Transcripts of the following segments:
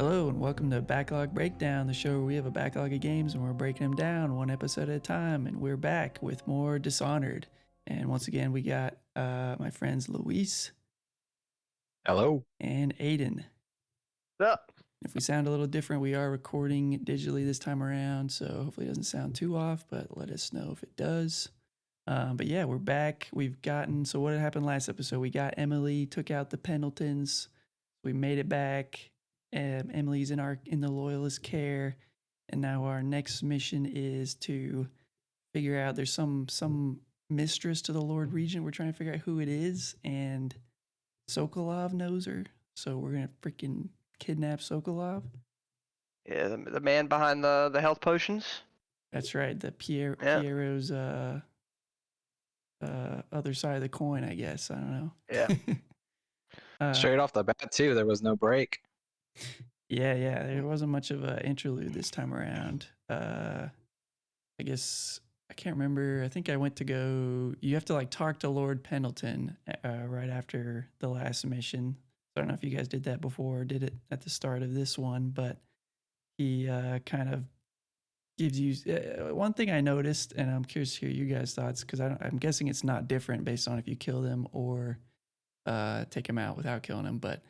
Hello and welcome to Backlog Breakdown, the show where we have a backlog of games and we're breaking them down one episode at a time. And we're back with more Dishonored. And once again, we got my friends Luis Hello. and Aiden. Up. If we sound a little different, we are recording digitally this time around, so hopefully it doesn't sound too off, but let us know if it does. But yeah, we're back. So what had happened last episode? We got Emily, took out the Pendletons. We made it back. Emily's in the Loyalist care, and now our next mission is to figure out. There's some mistress to the Lord Regent. We're trying to figure out who it is, and Sokolov knows her, so we're gonna freaking kidnap Sokolov. Yeah, the man behind the health potions. That's right, the Piero's other side of the coin, I guess. I don't know. Yeah. Straight off the bat, too, there was no break. Yeah, there wasn't much of an interlude this time around. I guess I can't remember. I think I went to go. You have to talk to Lord Pendleton right after the last mission. I don't know if you guys did that before or did it at the start of this one, but he kind of gives you one thing I noticed, and I'm curious to hear you guys' thoughts because I'm guessing it's not different based on if you kill them or take them out without killing them, but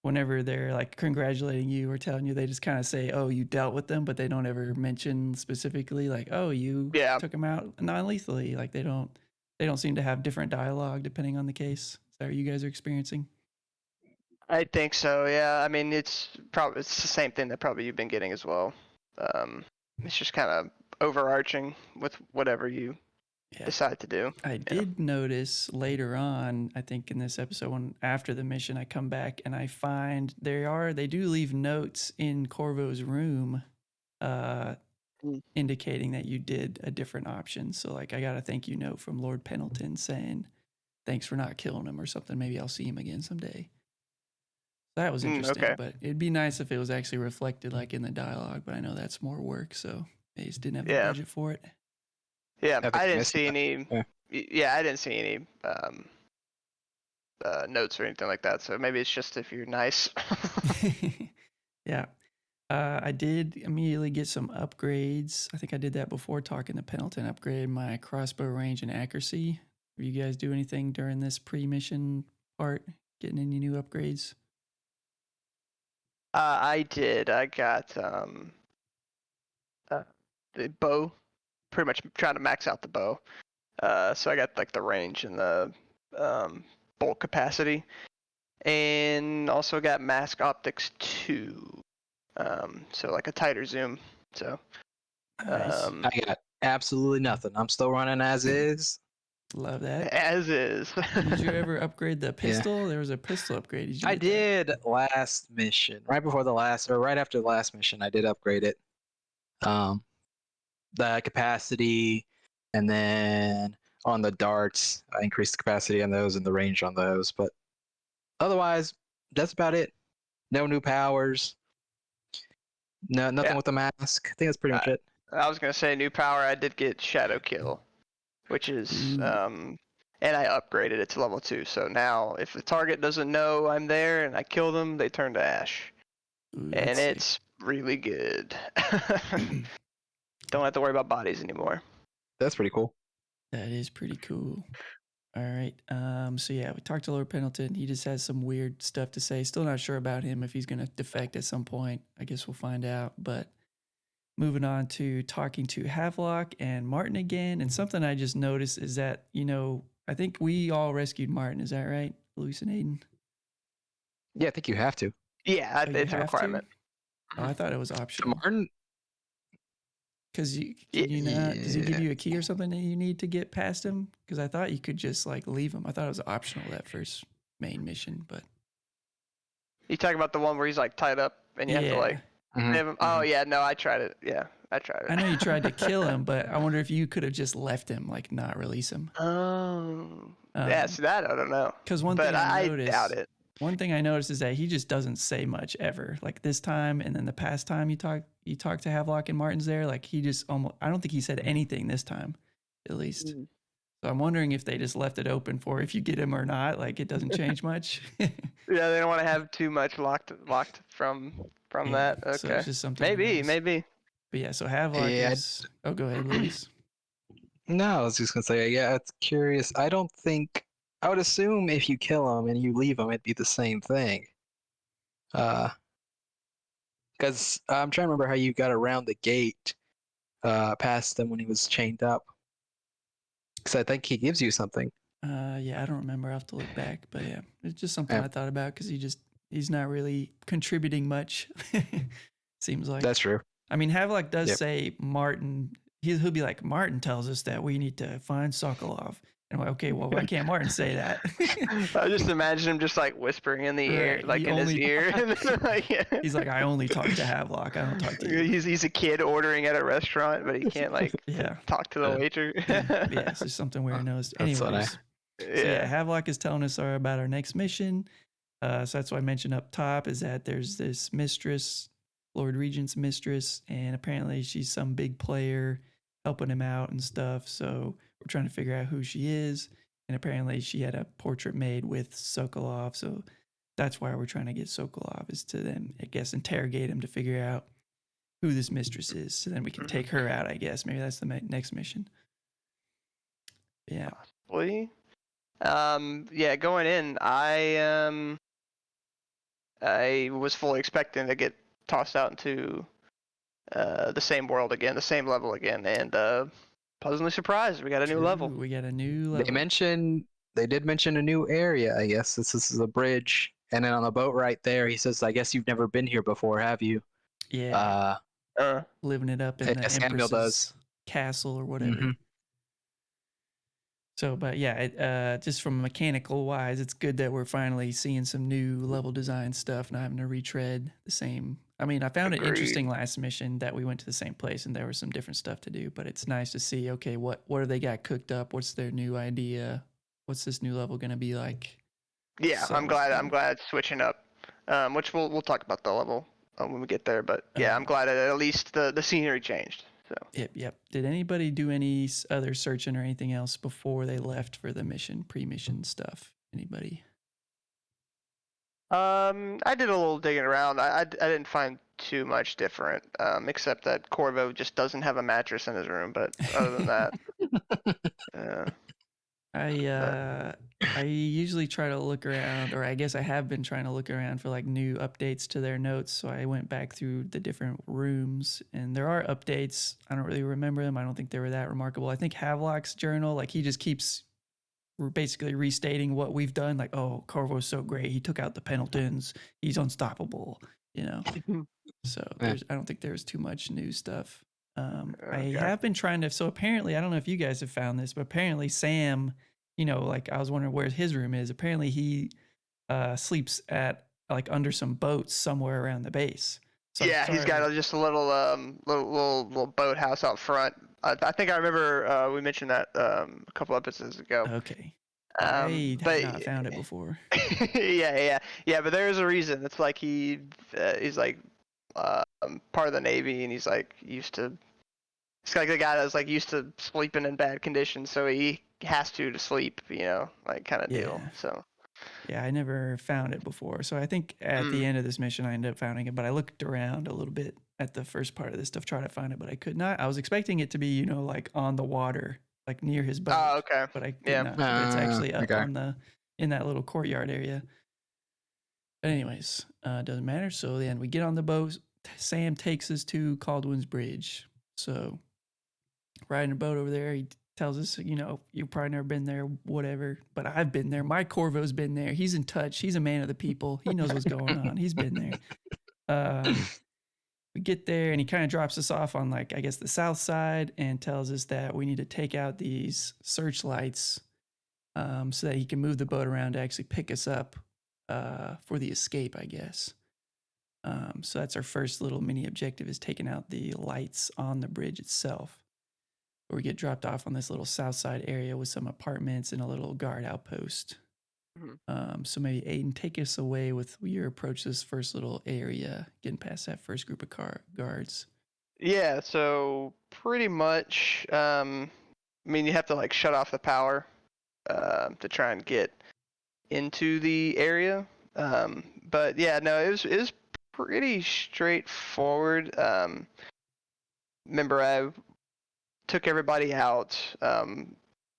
whenever they're congratulating you or telling you, they just kind of say, "Oh, you dealt with them," but they don't ever mention specifically "Oh, you took them out non-lethally." They don't seem to have different dialogue depending on the case. Is that what you guys are experiencing? I think so. Yeah. I mean, it's the same thing that probably you've been getting as well. It's just kind of overarching with whatever you decide to do. I did notice later on, I think in this episode, when after the mission, I come back and I find they do leave notes in Corvo's room, indicating that you did a different option. So I got a thank you note from Lord Pendleton saying, "Thanks for not killing him," or something. Maybe I'll see him again someday. That was interesting, okay. But it'd be nice if it was actually reflected in the dialogue, but I know that's more work, so they just didn't have the budget for it. Yeah, I didn't see any. Yeah, I didn't see any notes or anything like that. So maybe it's just if you're nice. Yeah. I did immediately get some upgrades. I think I did that before talking to Pendleton. Upgrade my crossbow range and accuracy. Did you guys do anything during this pre-mission part? Getting any new upgrades? I did. I got the bow. Pretty much trying to max out the bow. So I got the range and the bolt capacity, and also got mask optics 2. So a tighter zoom. So nice. I got absolutely nothing. I'm still running as is. Love that. As is. Did you ever upgrade the pistol? Yeah. There was a pistol upgrade. I did last mission. Right after the last mission, I did upgrade it. The capacity, and then on the darts, I increased the capacity on those and the range on those. But otherwise, that's about it. No new powers. No, nothing with the mask. I think that's pretty much it. I was gonna say new power. I did get Shadow Kill, which is and I upgraded it to level 2. So now, if the target doesn't know I'm there and I kill them, they turn to ash, and it's really good. Don't have to worry about bodies anymore. That's pretty cool. That is pretty cool. All right. So yeah, we talked to Lord Pendleton. He just has some weird stuff to say. Still not sure about him if he's going to defect at some point. I guess we'll find out. But moving on to talking to Havelock and Martin again. And something I just noticed is that, I think we all rescued Martin. Is that right, Luis and Aiden? Yeah, I think you have to. Yeah, it's a requirement. Oh, I thought it was optional. Martin? Because does he give you a key or something that you need to get past him? Because I thought you could just leave him. I thought it was optional that first main mission, but you talking about the one where he's tied up and you have to have him? Oh yeah, no, I tried it. Yeah, I tried it. I know you tried to kill him, but I wonder if you could have just left him, not release him. Yeah, so that I don't know. Because I doubt it. One thing I noticed is that he just doesn't say much ever. This time and then the past time you talked to Havelock and Martin's there, he just I don't think he said anything this time, at least. So I'm wondering if they just left it open for if you get him or not. It doesn't change much. Yeah, they don't want to have too much locked from from Yeah, that. so Okay. it's just something I Maybe, noticed. maybe. But yeah, so Havelock Yeah. is. Oh, go ahead, Luis. No, I was just gonna say, yeah, it's curious. I don't think I would assume if you kill him and you leave him, it'd be the same thing. Because I'm trying to remember how you got around the gate, past him when he was chained up. Because I think he gives you something. Yeah, I don't remember. I'll have to look back, but yeah, it's just something Yeah, I thought about because he's not really contributing much. Seems like. that's true. I mean, Havelock does Yep. say Martin. He'll be like, Martin tells us that we need to find Sokolov. And I'm like, okay, well, why can't Martin say that? I just imagine him just like whispering in the ear, Right. like in his ear. And like, He's like, I only talk to Havelock. I don't talk to you. he's a kid ordering at a restaurant, but he can't like Yeah. talk to the Yeah. waiter. Yeah, it's just something weird noticed. That's funny. Anyways, so yeah, Yeah. Havelock is telling us about our next mission. So that's what I mentioned up top is that there's this mistress, Lord Regent's mistress, and apparently she's some big player helping him out and stuff. So we're trying to figure out who she is. And apparently she had a portrait made with Sokolov. So that's why we're trying to get Sokolov is to then, I guess, interrogate him to figure out who this mistress is. So then we can take her out, I guess. Maybe that's the next mission. Yeah. Possibly. Yeah, going in, I was fully expecting to get tossed out into the same world again, the same level again, and pleasantly surprised we got a new level. We got a new They level. they did mention a new area, I guess. This is a bridge. And then on the boat right there, he says, I guess you've never been here before, have you? Yeah. Uh, Living it up in the Samuel Empress's does. castle or whatever. Mhm. So, but yeah, just from mechanical wise, it's good that we're finally seeing some new level design stuff, not having to retread the same. I mean, I found it Agreed. interesting last mission that we went to the same place and there was some different stuff to do, but it's nice to see, okay, what have they got cooked up? What's their new idea? What's this new level going to be like? yeah, So, I'm glad it's switching up. Which we'll talk about the level when we get there, but yeah, I'm glad that at least the scenery changed. So. Yep. Did anybody do any other searching or anything else before they left for the mission, pre-mission stuff? Anybody? I did a little digging around. I didn't find too much different, except that Corvo just doesn't have a mattress in his room. But other than that, I usually try to look around, or I guess I have been trying to look around for like new updates to their notes. So I went back through the different rooms, and there are updates. I don't really remember them. I don't think they were that remarkable. I think Havelock's journal, like he just keeps basically restating what we've done. Like, oh, Corvo's so great. He took out the Pendletons. He's unstoppable. You know. So Yeah. I don't think there's too much new stuff. I Okay. have been trying to. So apparently, I don't know if you guys have found this, but apparently Sam, like I was wondering where his room is. Apparently he sleeps at like under some boats somewhere around the base. So yeah, he's got just a little little boathouse out front. I think I remember we mentioned that a couple episodes ago. Okay. I have But not found it before. yeah. But there's a reason. It's like he's like part of the Navy, and he's like used to. It's like the guy that's like used to sleeping in bad conditions, so he has to sleep, like kind of deal. Yeah. So. Yeah, I never found it before. So I think at the end of this mission, I ended up finding it. But I looked around a little bit at the first part of this stuff, trying to find it, but I could not. I was expecting it to be, like on the water, like near his boat. Oh, okay. But I did Yeah. not. But it's actually up Okay. on in that little courtyard area. But anyways, doesn't matter. So then we get on the boat. Sam takes us to Caldwell's Bridge. So riding a boat over there, he tells us, you've probably never been there, whatever. But I've been there. My Corvo's been there. He's in touch. He's a man of the people. He knows what's going on. He's been there. We get there and he kind of drops us off on like, I guess the south side and tells us that we need to take out these searchlights so that he can move the boat around to actually pick us up for the escape, I guess. So that's our first little mini objective is taking out the lights on the bridge itself. Where we get dropped off on this little south side area with some apartments and a little guard outpost. So maybe Aiden, take us away with your approach to this first little area, getting past that first group of guards. Yeah, so pretty much, you have to like shut off the power to try and get into the area. But yeah, no, it was pretty straightforward. Remember, I took everybody out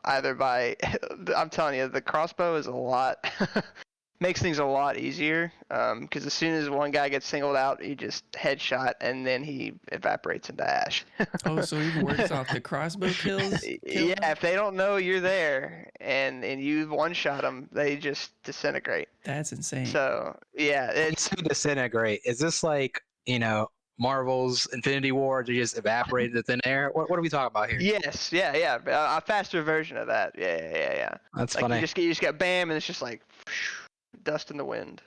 either by I'm telling you, the crossbow is a lot makes things a lot easier because as soon as one guy gets singled out, he just headshot and then he evaporates into ash. Oh, so it even works off the crossbow kills. Yeah, if they don't know you're there and you one shot them, they just disintegrate. That's insane. So yeah, When you it's say disintegrate, is this like, Marvel's Infinity War to just evaporate into thin air? What are we talking about here? yes, yeah, a faster version of that. Yeah. That's Like funny. you just get bam, and it's just like dust in the wind.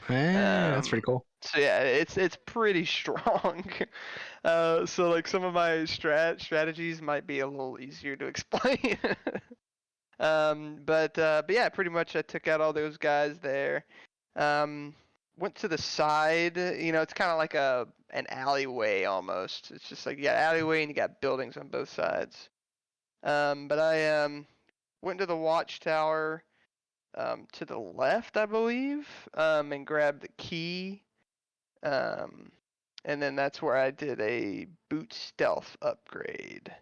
That's pretty cool. So yeah, it's pretty strong. So like some of my strategies might be a little easier to explain. But yeah, pretty much I took out all those guys there. Went to the side. It's kind of like an alleyway almost. It's just like you got alleyway and you got buildings on both sides. But I went to the watchtower to the left, I believe, and grabbed the key. And then that's where I did a boot stealth upgrade.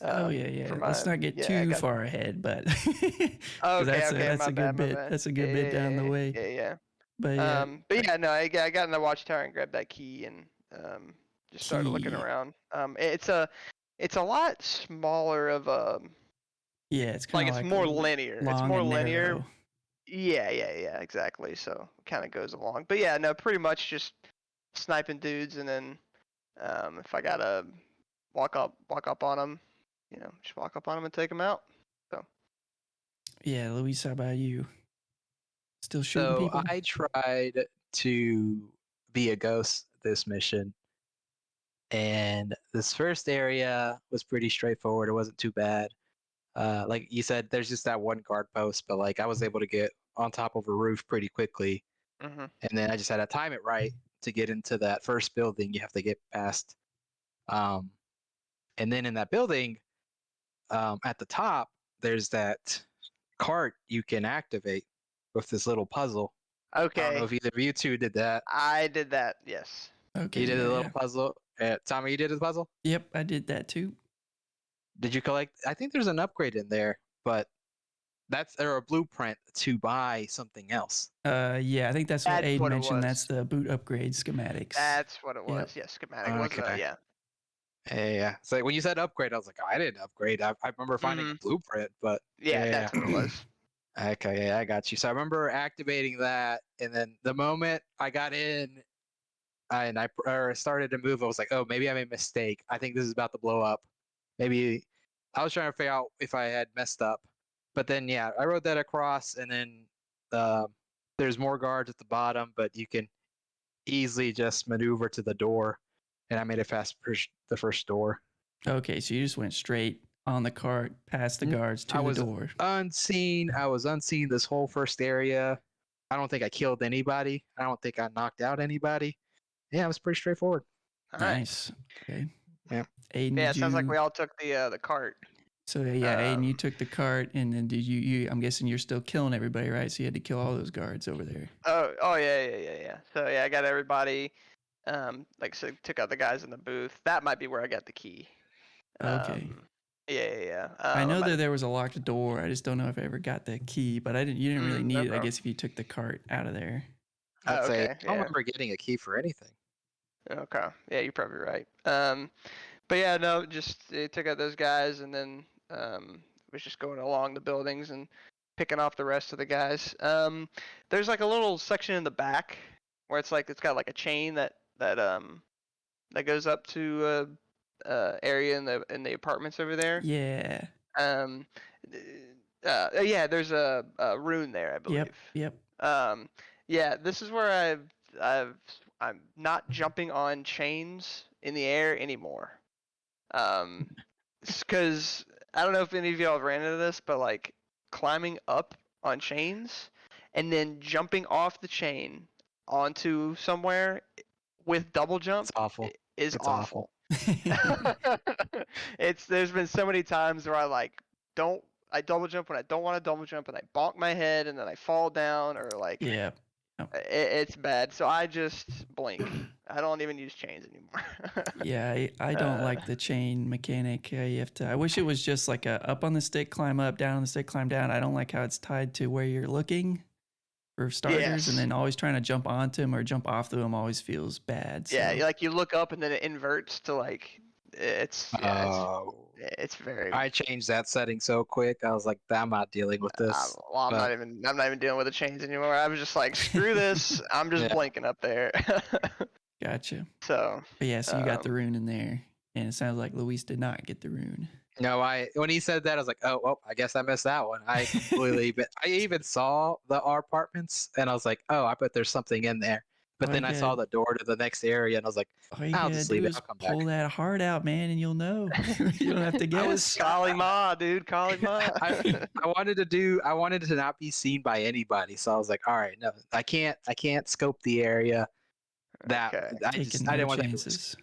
Oh yeah. For Let's not get too far ahead, but 'cause Okay, that's my a good bad, my bit. bad. That's a good bit down the way. Yeah. But yeah, But yeah, no, I got in the watchtower and grabbed that key and just started looking key. around. It's a lot smaller of a Yeah, it's like kind of it's like more linear. It's long more and linear. narrow. Yeah, exactly. So it kind of goes along. But yeah, no, pretty much just sniping dudes, and then if I gotta walk up on them, just walk up on them and take them out. So Yeah, Luis, how about you? Still shooting So people? I tried to be a ghost this mission, and this first area was pretty straightforward. It wasn't too bad. Like you said, there's just that one guard post, but like I was able to get on top of a roof pretty quickly, mhm. and then I just had to time it right to get into that first building you have to get past. Um, and then in that building, at the top, there's that cart you can activate with this little puzzle. I don't know Okay, if either of you two did that. I did that. Yes. Okay, You did the yeah. little puzzle. Tommy, you did the puzzle? Yep, I did that too. Did you collect? I think there's an upgrade in there, but that's or a blueprint to buy something else. Yeah, I think that's what That's Aiden what it mentioned. That's was. the boot upgrade schematics. That's what it Yep. was. Yes, schematic was Okay. yeah. Yeah. So when you said upgrade, I was like, oh, I didn't upgrade. I remember finding a blueprint, but Yeah, yeah. that's what it was. Okay, yeah, I got you. So I remember activating that, and then the moment I got in and I started to move, I was like, oh, maybe I made a mistake. I think this is about to blow up. Maybe I was trying to figure out if I had messed up. But then, yeah, I wrote that across, and then there's more guards at the bottom, but you can easily just maneuver to the door. And I made it past the first door. Okay, so you just went straight on the cart, past the guards to I the was door. unseen. I was unseen this whole first area. I don't think I killed anybody. I don't think I knocked out anybody. Yeah, it was pretty straightforward. All right. Nice. Okay. Yeah. Aiden, Yeah, did it sounds like you? we all took the cart. So yeah, Aiden, you Um, took the cart, and then did you? I'm guessing you're still killing everybody, right? So you had to kill all those guards over there. Oh yeah. So yeah, I got everybody. Like so, took out the guys in the booth. That might be where I got the key. Okay. Yeah. I know might that have- there was a locked door. I just don't know if I ever got the key, but I didn't. You didn't really no need it, I problem. guess, if you took the cart out of there. I'd say Okay, I don't yeah. remember getting a key for anything. Okay. Yeah, you're probably right. But yeah, no, just took out those guys and then was just going along the buildings and picking off the rest of the guys. There's like a little section in the back where it's got like a chain that goes up to area in the apartments over there. Yeah. Um, yeah, there's a rune there, I believe. Yep. Yeah, this is where I'm not jumping on chains in the air anymore. Because I don't know if any of y'all have ran into this, but like climbing up on chains and then jumping off the chain onto somewhere with double jump It's awful. is It's awful. awful. There's been so many times where I double jump when I don't want to double jump and I bonk my head and then I fall down or like Yeah. Oh. It's bad. So I just blink. I don't even use chains anymore. Yeah, I don't like the chain mechanic. You have to. I wish it was just like a up on the stick, climb up, down on the stick, climb down. I don't like how it's tied to where you're looking for starters, and Yes. then always trying to jump onto him or jump off of him always feels bad. So Yeah, like you look up and then it inverts to like Oh, it's very. I changed that setting so quick. I was like, I'm not dealing with this. Well, But I'm not even dealing with the chains anymore. I was just like, screw this. I'm just yeah, blinking up there. gotcha. So, But yeah, so you got the um, rune in there, and it sounds like Luis did not get the rune. no, when he said that, I was like, oh, well, I guess I missed that one. I completely, but I even saw the apartments, and I was like, oh, I bet there's something in there. But All you then I saw got, the door to the next area, and I was like, all you I'll gotta just do leave it. is I'll come back. pull that heart out, man, and you'll know. You don't have to I guess. was, Kali Ma, dude, Kali Ma. I wanted to not be seen by anybody, so I was like, all right, no, I can't scope the area. That Okay, Taking I no didn't want that to risk. chances.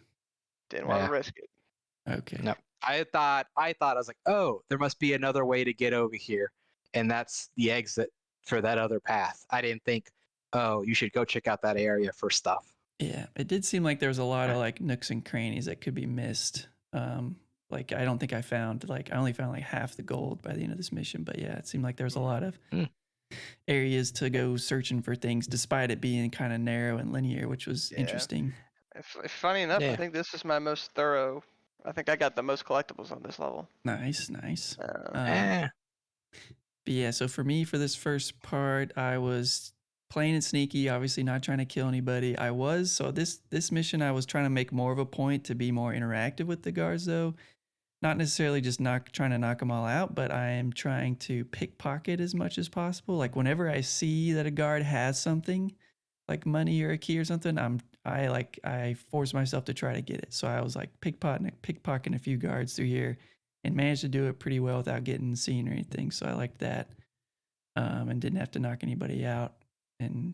didn't want to Yeah. risk it. Okay. No, I was like, oh, there must be another way to get over here, and that's the exit for that other path. I didn't think, oh, you should go check out that area for stuff. Yeah, it did seem like there was a lot of like nooks and crannies that could be missed. Like I don't think I found like I only found like half the gold by the end of this mission, but yeah, it seemed like there was a lot of Mm. areas to go searching for things, despite it being kind of narrow and linear, which was Yeah. interesting. Funny enough, I Yeah. think this is my most thorough. I think I got the most collectibles on this level. Nice, nice. Um, Eh. But yeah, so for me, for this first part, I was playing it sneaky, obviously not trying to kill anybody. So this mission, I was trying to make more of a point to be more interactive with the guards, though. Not necessarily just trying to knock them all out, but I am trying to pickpocket as much as possible. Like whenever I see that a guard has something, like money or a key or something, I force myself to try to get it. So I was like pickpocketing a few guards through here, and managed to do it pretty well without getting seen or anything. So I liked that, and didn't have to knock anybody out, and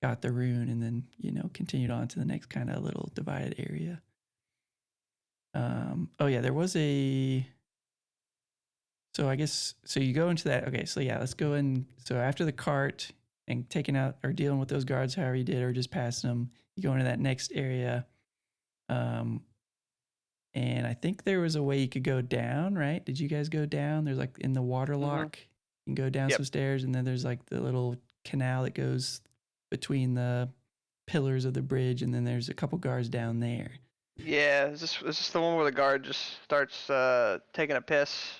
got the rune, and then continued on to the next kind of little divided area. Oh yeah, there was a. So I guess so you go into that. Okay, so yeah, let's go in. So after the cart and taking out or dealing with those guards, however you did, or just passing them, you go into that next area. And I think there was a way you could go down, right? Did you guys go down? There's like in the water lock, you can go down Yep. some stairs, and then there's like the little canal that goes between the pillars of the bridge, and then there's a couple guards down there. yeah, is this the one where the guard just starts taking a piss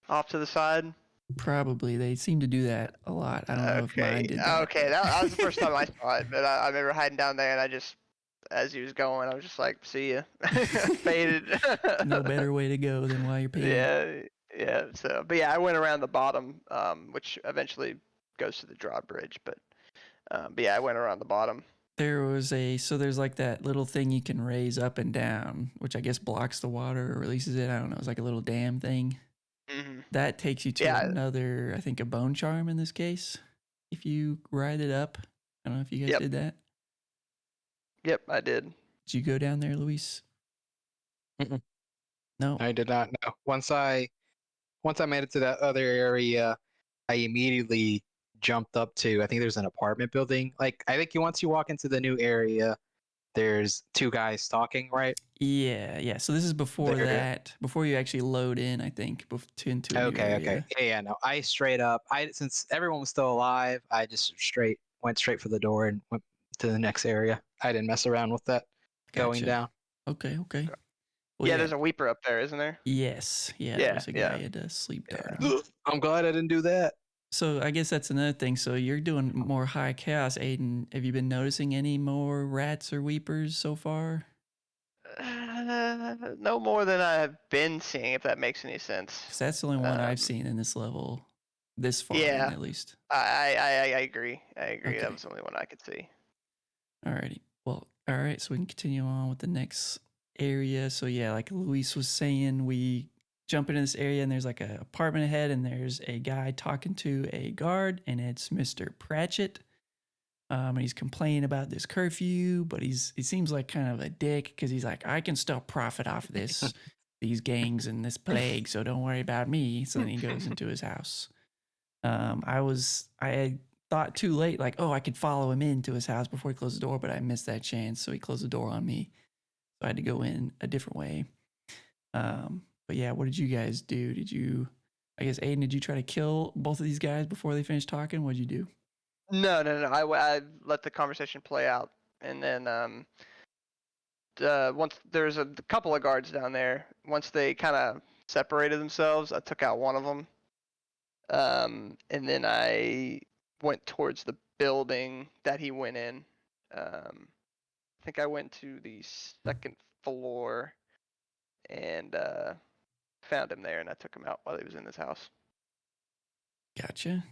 off to the side? Probably they seem to do that a lot. I don't know if mine did that. Okay, that was the first time I saw it, but I remember hiding down there and I just, as he was going, I was just like, see ya, faded. No better way to go than while you're paying. Yeah. So, but yeah, I went around the bottom, which eventually goes to the drawbridge, but yeah, I went around the bottom. There's like that little thing you can raise up and down, which I guess blocks the water or releases it. I don't know. It's like a little dam thing. Mm-hmm. That takes you to another, I think, a bone charm in this case. If you ride it up, I don't know if you guys did that. Yep, I did. Did you go down there, Luis? Mm-mm. No. I did not know. Once I made it to that other area, I immediately jumped up to. I think there's an apartment building. Like I think once you walk into the new area, there's two guys talking, right? Yeah. So this is before There. that, before you actually load in, I think, into a new area. Okay. Yeah, no. I straight up. Since everyone was still alive, I just went straight for the door and went to the next area. I didn't mess around with that going Gotcha. down. Okay. Well, yeah, there's a weeper up there, isn't there? Yes. Yeah. There was a guy had to sleep dart him. I'm glad I didn't do that. So I guess that's another thing. So you're doing more high chaos, Aiden. Have you been noticing any more rats or weepers so far? No more than I've been seeing, if that makes any sense. Because that's the only one I've seen in this level, this far in, at least. I agree. Okay. That was the only one I could see. Alrighty. Well, all right. So we can continue on with the next area. So yeah, like Luis was saying, we jump into this area and there's like an apartment ahead, and there's a guy talking to a guard, and it's Mr. Pratchett. And he's complaining about this curfew, but he seems like kind of a dick because he's like, I can still profit off this, these gangs and this plague, so don't worry about me. So then he goes into his house. I thought thought too late, like, oh, I could follow him into his house before he closed the door, but I missed that chance. So he closed the door on me. So I had to go in a different way. But yeah, what did you guys do? I guess, Aiden, did you try to kill both of these guys before they finished talking? What'd you do? No. I let the conversation play out, and then once there's a couple of guards down there. Once they kind of separated themselves, I took out one of them. And then I went towards the building that he went in. I think I went to the second floor and found him there, and I took him out while he was in his house. Gotcha.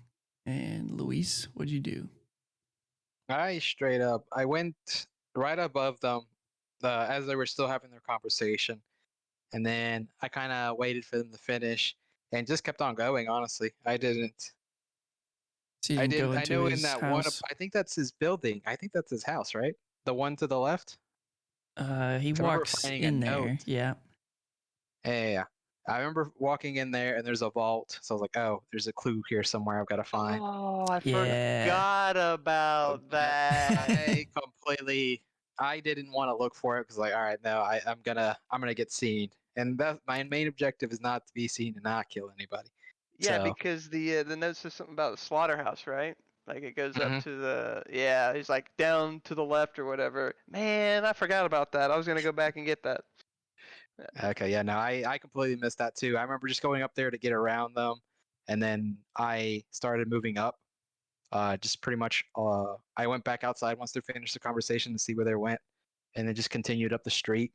And Luis, what'd you do? I went right above them as they were still having their conversation. And then I kind of waited for them to finish and just kept on going, honestly. So you didn't go I into know in his that one, house? I think that's his building. I think that's his house, right? The one to the left? He 'Cause I remember walks finding a in note. there. Yeah. Yeah. I remember walking in there and there's a vault. So I was like, oh, there's a clue here somewhere I've got to find. Oh, I Yeah. forgot about that. I didn't want to look for it because like, all right, no, I'm gonna get seen. And that my main objective is not to be seen and not kill anybody. Yeah, So because the note says something about the slaughterhouse, right? Like it goes up mhm. to the he's like down to the left or whatever. Man, I forgot about that. I was gonna go back and get that. Okay, yeah, no, I completely missed that too. I remember just going up there to get around them, and then I started moving up. Just pretty much, I went back outside once they finished the conversation to see where they went, and then just continued up the street.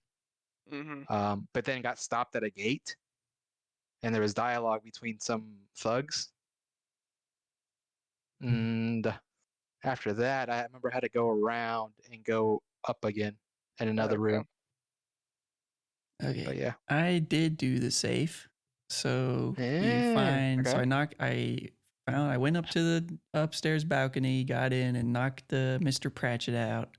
Mhm. But then got stopped at a gate, and there was dialogue between some thugs. And after that, I remember I had to go around and go up again in another Okay. room. Okay. But yeah. I did do the safe. So you Yeah. find, so Okay. I went up to the upstairs balcony, got in and knocked the Mr. Pratchett out.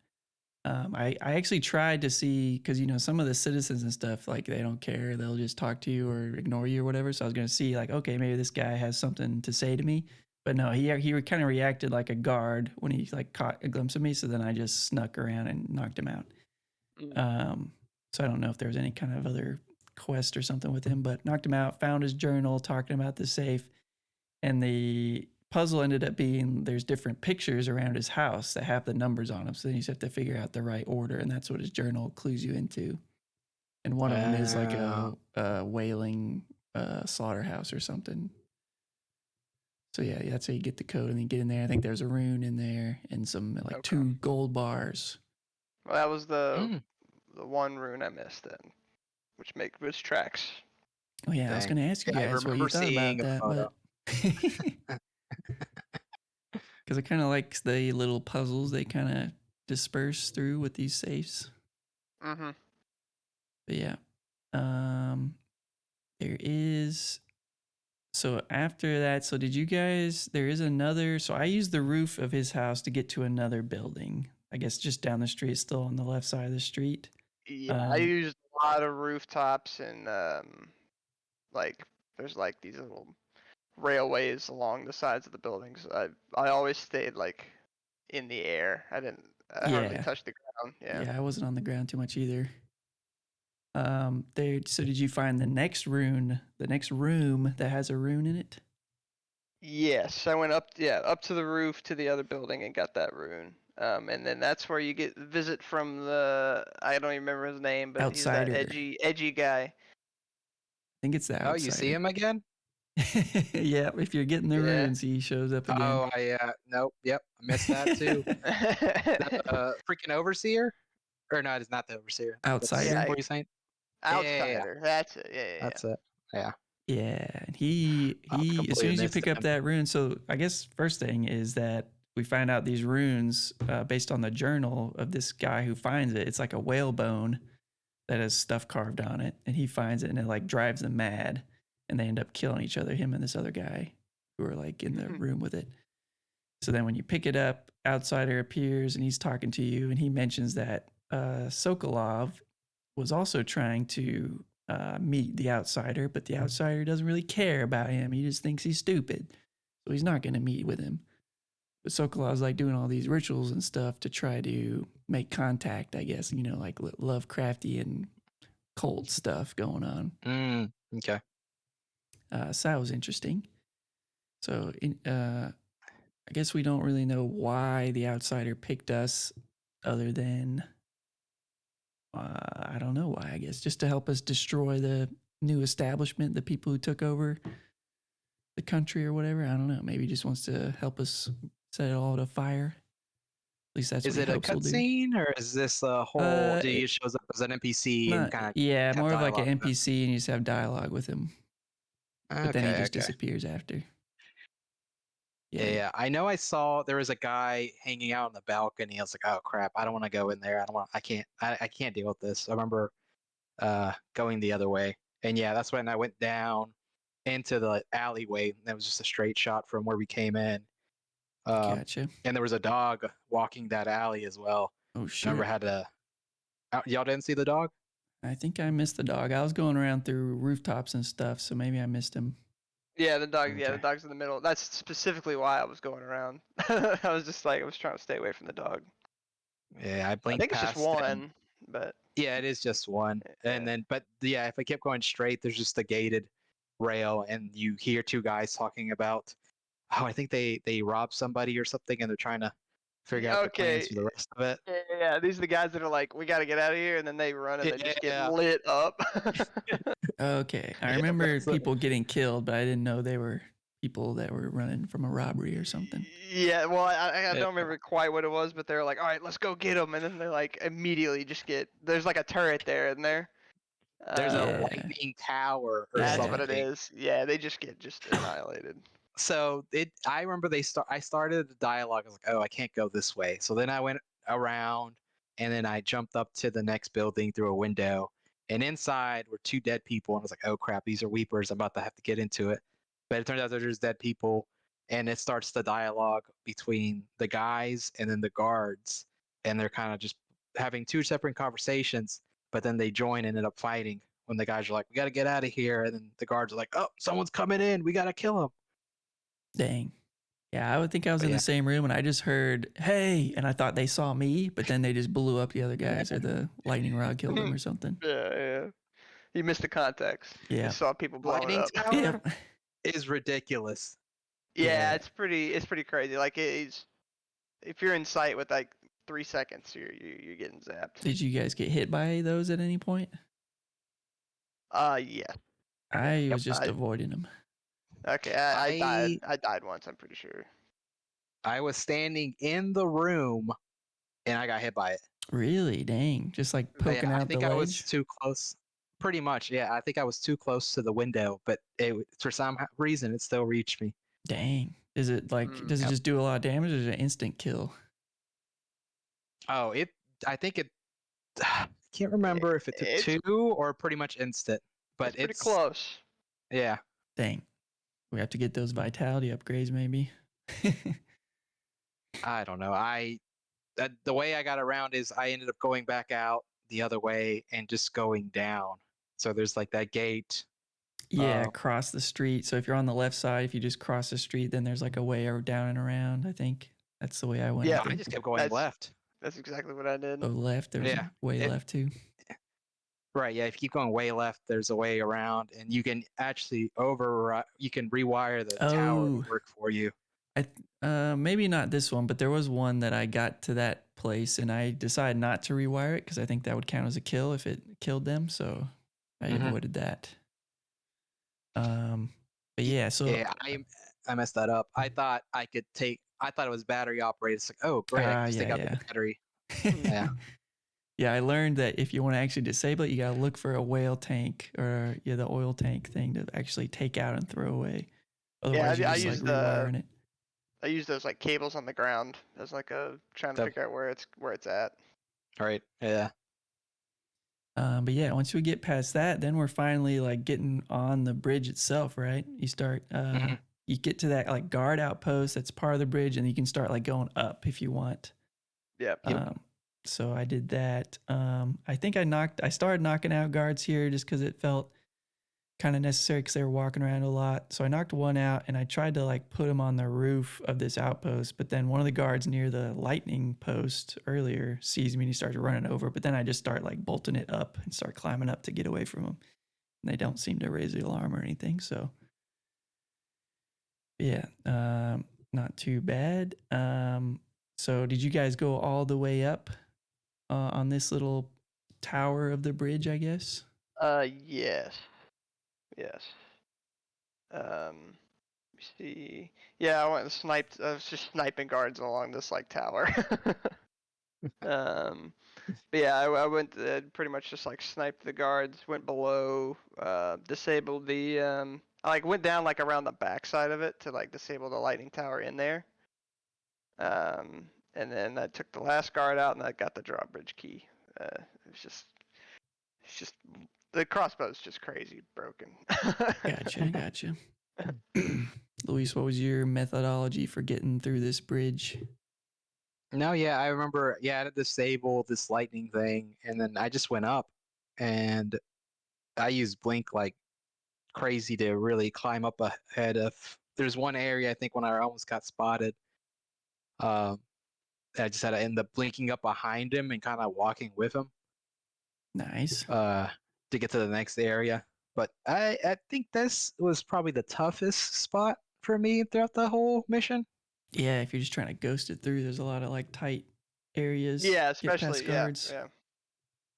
I actually tried to see, because, some of the citizens and stuff, like they don't care. They'll just talk to you or ignore you or whatever. So I was going to see like, okay, maybe this guy has something to say to me. But no, he kind of reacted like a guard when he like caught a glimpse of me. So then I just snuck around and knocked him out. Mm. So I don't know if there was any kind of other quest or something with him, but knocked him out, found his journal, talking about the safe, and the puzzle ended up being there's different pictures around his house that have the numbers on them. So then you just have to figure out the right order, and that's what his journal clues you into. And one of them is like Uh, a whaling slaughterhouse or something. So yeah, that's how you get the code, and then you get in there. I think there's a rune in there and some like Okay. 2 gold bars. Well, that was the mm, one rune I missed then, which tracks. Oh yeah, I was dang. gonna ask you Yeah, I guys what you remember thought about seeing a that, photo. but because I kind of like the little puzzles they kind of disperse through with these safes. Mhm. But yeah, um, there is. So after that, so did you guys? There is another. So I used the roof of his house to get to another building. I guess just down the street, still on the left side of the street. Yeah, I used a lot of rooftops and like there's like these little railways along the sides of the buildings. I always stayed like in the air. I hardly Yeah, touched the ground. Yeah. yeah, I wasn't on the ground too much either. There. So did you find the next rune, the next room that has a rune in it? Yes, I went up to the roof to the other building and got that rune. And then that's where you get visit from I don't even remember his name, but he's that Outsider. edgy guy. I think it's the Oh, you see outsider. him again? Yeah, if you're getting the Yeah. runes, he shows up again. Oh, nope, yep, I missed that too. Freaking overseer? Or no, it's not the overseer. That's Outsider. Yeah, what are you saying? Yeah, outsider. That's it. Yeah. that's it. Yeah, Yeah, and I he as soon completely as you missed pick up him. that rune, so I guess first thing is that we find out these runes based on the journal of this guy who finds it. It's like a whale bone that has stuff carved on it, and he finds it, and it like drives them mad, and they end up killing each other, him and this other guy who are like in the room with it. So then when you pick it up, outsider appears and he's talking to you, and he mentions that Sokolov was also trying to meet the outsider, but the outsider doesn't really care about him. He just thinks he's stupid. So he's not going to meet with him. Sokolov's like doing all these rituals and stuff to try to make contact, I guess, like Lovecrafty and cult stuff going on. Okay. So that was interesting. So I guess we don't really know why the outsider picked us other than, I don't know why, I guess, just to help us destroy the new establishment, the people who took over the country or whatever. I don't know. Maybe he just wants to help us set it all to fire. At least that's Is what it he a hopes we'll do. cutscene or is this a whole? He It, shows up as an NPC and not, kind of yeah, have more of like dialogue an with NPC and you just have dialogue with him. him? But then he Okay, just okay. disappears after. Yeah, I know I saw there was a guy hanging out on the balcony. I was like, oh crap, I don't want to go in there. I can't deal with this. I remember going the other way. And yeah, that's when I went down into the alleyway. That was just a straight shot from where we came in. Gotcha. And there was a dog walking that alley as well. Oh, I remember shit. had to. Y'all didn't see the dog? I think I missed the dog. I was going around through rooftops and stuff, so maybe I missed him. Yeah, the dog. Yeah, the Okay. dog's in the middle. That's specifically why I was going around. I was just like, I was trying to stay away from the dog. Yeah, I I blinked think it's just past and one, but yeah, it is just one. And yeah. then, but yeah, if I kept going straight, there's just a gated rail, and you hear two guys talking about, oh, I think they robbed somebody or something, and they're trying to figure out their plans Okay. for the rest of it. Yeah, these are the guys that are like, we got to get out of here, and then they run and they just get Yeah, lit up. Okay. I yeah, remember that's people getting killed, but I didn't know they were people that were running from a robbery or something. Yeah, well, I yeah. don't remember quite what it was, but they're like, all right, let's go get them, and then they like immediately just get. There's like a turret there, isn't there? There's a Yeah. lightning tower or That's Yeah. what it something. is. Yeah, they just get annihilated. So I remember I started the dialogue. I was like, oh, I can't go this way. So then I went around, and then I jumped up to the next building through a window, and inside were two dead people. And I was like, oh crap, these are weepers. I'm about to have to get into it. But it turns out they're just dead people, and it starts the dialogue between the guys and then the guards, and they're kind of just having two separate conversations. But then they join and end up fighting when the guys are like, we got to get out of here, and then the guards are like, oh, someone's coming in. We got to kill him. Dang. Yeah, I would think I was But in yeah. the same room and I just heard, hey, and I thought they saw me, but then they just blew up the other guys or the lightning rod killed them or something. Yeah. You missed the context. You Yeah. just saw people blowing Lightning up. tower Yep. is ridiculous. Yeah, Yeah. it's pretty crazy. Like it's if you're in sight with like 3 seconds, you're getting zapped. Did you guys get hit by those at any point? Yeah. I was Yep. just avoiding them. Okay, I died. I I died once. I'm pretty sure. I was standing in the room and I got hit by it. Really? Dang. Just like But yeah, poking I out the think I was ledge? too close. Pretty much, yeah. I think I was too close to the window, but for some reason it still reached me. Dang. Is it like, does it Yep. just do a lot of damage or is it an instant kill? Oh, I think it. I can't remember if it took It's two or pretty much instant, but pretty close. yeah. Dang. We have to get those vitality upgrades maybe. I don't know. The way I got around is I ended up going back out the other way and just going down. So there's like that gate. Yeah, across the street. So if you're on the left side, if you just cross the street, then there's like a way down and around. I think that's the way I went. Yeah, I I think. just kept going That's left. that's exactly what I did. Oh, left. There's Yeah. a way It- left too. Right. Yeah. If you keep going way left, there's a way around, and you can actually you can rewire the tower to Oh, work for you. maybe not this one, but there was one that I got to that place and I decided not to rewire it because I think that would count as a kill if it killed them. So I Mhm. avoided that. But yeah, so Yeah, I messed that up. I thought it was battery operated. It's like, oh great, I can just take out the battery. Yeah. Yeah, I learned that if you want to actually disable it, you gotta look for a whale tank or the oil tank thing to actually take out and throw away. Otherwise, I you're just like used rewiring it. I use those like cables on the ground as like a trying to The- figure out where it's at. Right. Yeah. But yeah, once we get past that, then we're finally like getting on the bridge itself, right? You start, Mhm. you get to that like guard outpost that's part of the bridge, and you can start like going up if you want. Yep. So I did that. I think I started knocking out guards here just because it felt kind of necessary because they were walking around a lot. So I knocked one out and I tried to like put him on the roof of this outpost. But then one of the guards near the lightning post earlier sees me and he starts running over. But then I just start like bolting it up and start climbing up to get away from him. And they don't seem to raise the alarm or anything. So yeah, not too bad. So did you guys go all the way up on this little tower of the bridge, I guess? Yes. Yes. Let me see. Yeah, I went and sniped. I was just sniping guards along this like tower. But yeah, I went pretty much just like sniped the guards, went below, disabled the. I like went down like around the backside of it to like disable the lightning tower in there. And then I took the last guard out and I got the drawbridge key. It's just the crossbow's just crazy broken. Gotcha. Luis, what was your methodology for getting through this bridge? No, yeah, I remember. Yeah, I had to disable this lightning thing, and then I just went up, and I used blink like crazy to really climb up ahead of. There's one area I think when I almost got spotted. I just had to end up blinking up behind him and kind of walking with him. Nice. To get to the next area. But I think this was probably the toughest spot for me throughout the whole mission. Yeah, if you're just trying to ghost it through, there's a lot of like tight areas. Yeah, get past especially guards. Yeah.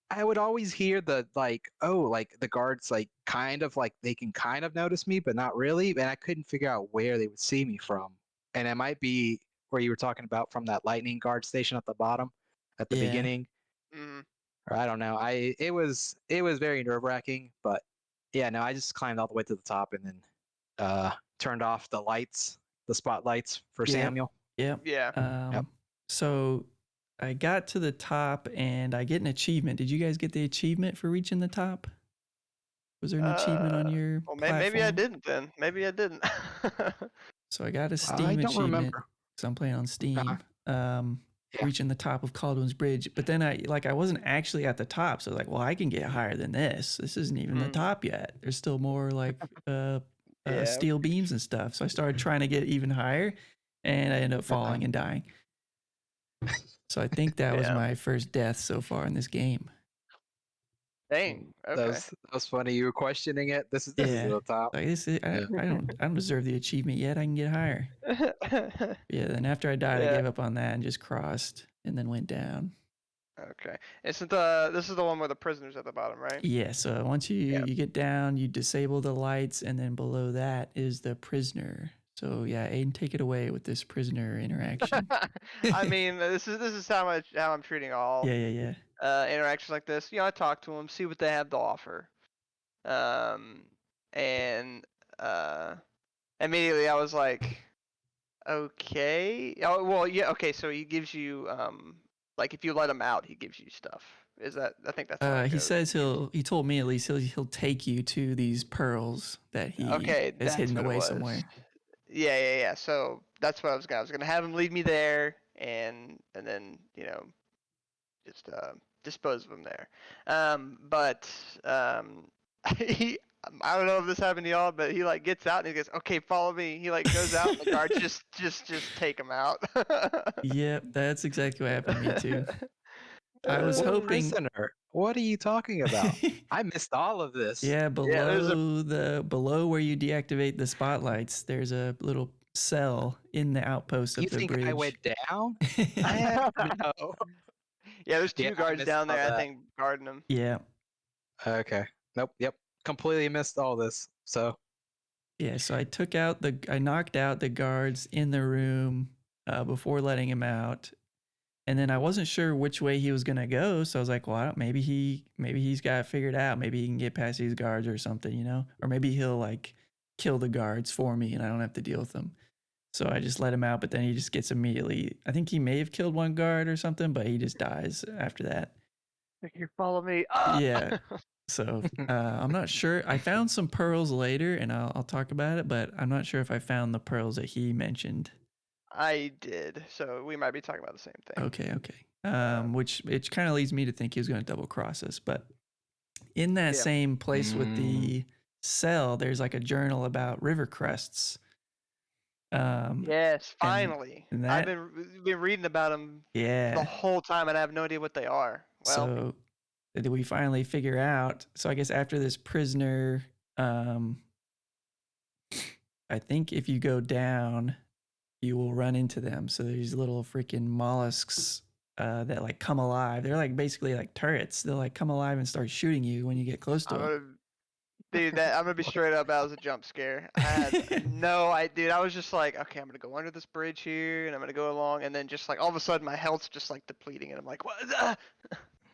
I would always hear the like the guards like kind of like they can kind of notice me, but not really. And I couldn't figure out where they would see me from. And it might be where you were talking about from that lightning guard station at the bottom, at the beginning. Mm-hmm. Or I don't know. It was very nerve wracking, but yeah, no, I just climbed all the way to the top and then turned off the lights, the spotlights for Samuel. Yep. Yeah. So I got to the top and I get an achievement. Did you guys get the achievement for reaching the top? Was there an achievement on your Well, platform? maybe I didn't then. Maybe I didn't. So I got a I Steam don't achievement remember. because I'm playing on Steam. Yeah. Reaching the top of Caldwell's Bridge, but then I wasn't actually at the top, so I was like, well, I can get higher than this. This isn't even the top yet. There's still more like steel beams and stuff. So I started trying to get even higher, and I ended up falling and dying. So I think that was my first death so far in this game. Dang. Okay. That was funny. You were questioning it. This is the top. Like I don't deserve the achievement yet. I can get higher. Yeah. Then after I died, I gave up on that and just crossed and then went down. Okay. This is the one with the prisoners at the bottom, right? Yeah. So once you get down, you disable the lights, and then below that is the prisoner. So yeah, Aiden, take it away with this prisoner interaction. I mean, this is how I'm treating all interactions like this. I talk to them, see what they have to offer, and immediately I was like, okay. Oh well, yeah, okay. So he gives you like if you let him out, he gives you stuff. Is that? I think that's how it he goes. says he told me at least he'll take you to these pearls that he has hidden away somewhere. Yeah. So that's what I was gonna have him lead me there, and then just dispose of him there. But I don't know if this happened to y'all, but he like gets out and he goes, "Okay, follow me." He like goes out and the guards just take him out. Yep, that's exactly what happened to me too. I was hoping. Prisoner. What are you talking about? I missed all of this. Yeah, below where you deactivate the spotlights, there's a little cell in the outpost of the bridge. You think I went down? No. Yeah, there's two guards down there, I think, guarding him. Yeah. Okay. Nope. Yep. Completely missed all this. So. Yeah. So I knocked out the guards in the room before letting him out, and then I wasn't sure which way he was gonna go. So I was like, well, maybe he's got it figured out. Maybe he can get past these guards or something, or maybe he'll like kill the guards for me and I don't have to deal with them. So I just let him out, but then he just gets immediately. I think he may have killed one guard or something, but he just dies after that. You follow me. Yeah. So I'm not sure. I found some pearls later, and I'll talk about it, but I'm not sure if I found the pearls that he mentioned. I did, so we might be talking about the same thing. Okay. Which kind of leads me to think he was going to double cross us, but in that same place with the cell, there's like a journal about river crests. Yes, And finally. I've that, been reading about them the yeah. whole time, and I have no idea what they are. Well, So did we finally figure out? So I guess after this prisoner, I think if you go down, you will run into them. So these little freaking mollusks that like come alive. They're like basically like turrets. They'll like come alive and start shooting you when you get close to I'm them. gonna, dude, I'm gonna be straight up. That was a jump scare. I had no idea. Dude, I was just like, okay, I'm gonna go under this bridge here, and I'm gonna go along, and then just like all of a sudden, my health's just like depleting, and I'm like, what?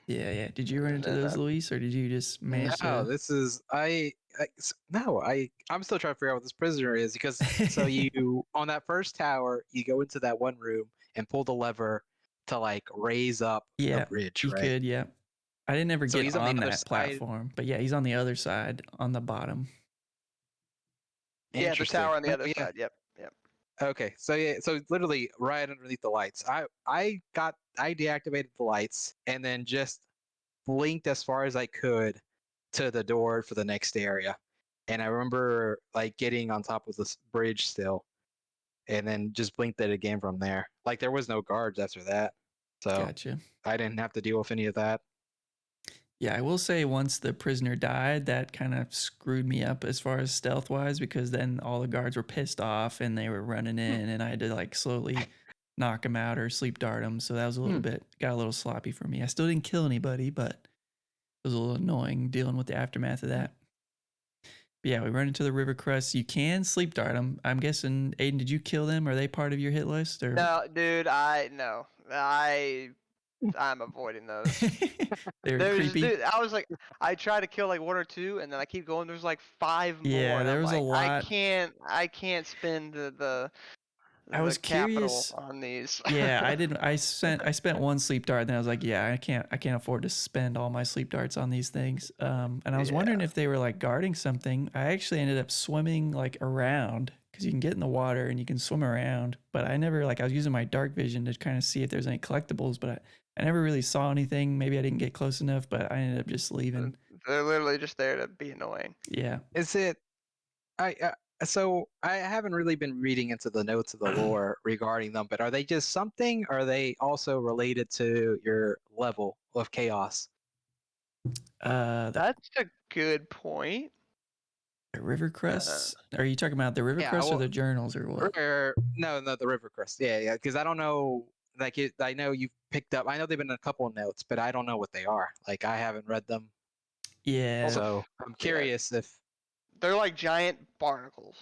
Yeah, yeah. Did you run And into then those, Luis, or did you just manage No, to? this is no, I'm still trying to figure out what this prisoner is because so you on that first tower, you go into that one room and pull the lever to like raise up a Yeah, bridge, you right? could. Yeah, I didn't ever So get he's on the on other that side. platform, but yeah, he's on the other side on the bottom. yeah, the Interesting. tower on the No, other yeah. side. Yep, yep. Okay. So yeah, so it's literally right underneath the lights. I deactivated the lights and then just blinked as far as I could to the door for the next area. And I remember like getting on top of this bridge still and then just blinked it again from there. Like there was no guards after that. So Gotcha. I didn't have to deal with any of that. Yeah, I will say once the prisoner died, that kind of screwed me up as far as stealth wise because then all the guards were pissed off and they were running Hmm. in and I had to like slowly knock them out or sleep dart them. So that was a little bit, got a little sloppy for me. I still didn't kill anybody, but it was a little annoying dealing with the aftermath of that. But yeah, we run into the river crest. You can sleep dart them. I'm guessing, Aiden, did you kill them? Are they part of your hit list or? No, dude, I'm avoiding those. They were There's, creepy. dude, I was like, I try to kill like one or two, and then I keep going. There's like five more, Yeah, and there I'm was a like, lot. I can't spend I the was capital curious. on these. Yeah, I didn't. I spent one sleep dart, then I was like, yeah, I can't afford to spend all my sleep darts on these things. And I was Yeah. wondering if they were like guarding something. I actually ended up swimming like around because you can get in the water and you can swim around. But I never like I was using my dark vision to kind of see if there's any collectibles, but I never really saw anything. Maybe I didn't get close enough, but I ended up just leaving. They're literally just there to be annoying. Yeah. Is it I so I haven't really been reading into the notes of the lore regarding them, but are they just something? Or are they also related to your level of chaos? The That's a good point. river Uh, crests. Are you talking about the river Yeah, crests or well, the journals or what? no, the River Crest. Yeah, yeah, because I don't know. Like, I know you've picked up. I know they've been in a couple of notes, but I don't know what they are. Like, I haven't read them, well, Yeah. so I'm yeah, curious if. they're like giant barnacles.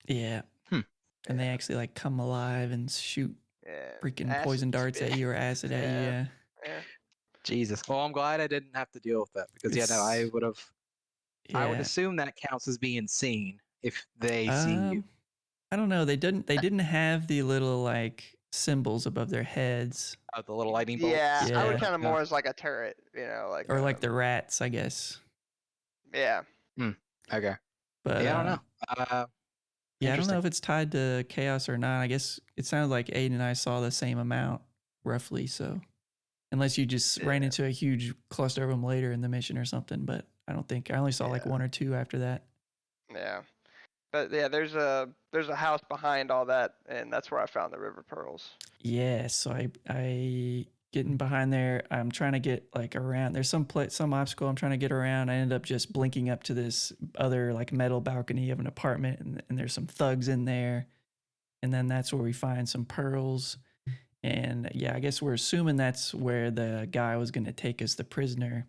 Yeah. Hmm. And they Yeah, actually like come alive and shoot yeah. freaking Acid poison darts at spit. you or acid at you. Yeah, Yeah. yeah. Jesus. Well, I'm glad I didn't have to deal with that because yeah, no, I It's would have. I would yeah. assume that counts as being seen if they see you. Um, I don't know. They didn't have the little like symbols above their heads The little lightning Yeah, bolts. I would Yeah. count them more as like a turret. Like or like the rats, I guess. yeah. Hmm. Okay. But Yeah, I don't know. yeah, I don't Interesting. know if it's tied to chaos or not. I guess it sounds like Aiden and I saw the same amount roughly. So unless you just ran Yeah. into a huge cluster of them later in the mission or something, but I don't think I only saw like Yeah. one or two after that. Yeah. But yeah, there's a house behind all that, and that's where I found the river pearls. Yeah, so I getting behind there. I'm trying to get like around. There's some obstacle I'm trying to get around. I end up just blinking up to this other like metal balcony of an apartment, and there's some thugs in there. And then that's where we find some pearls. And yeah, I guess we're assuming that's where the guy was gonna take us, the prisoner.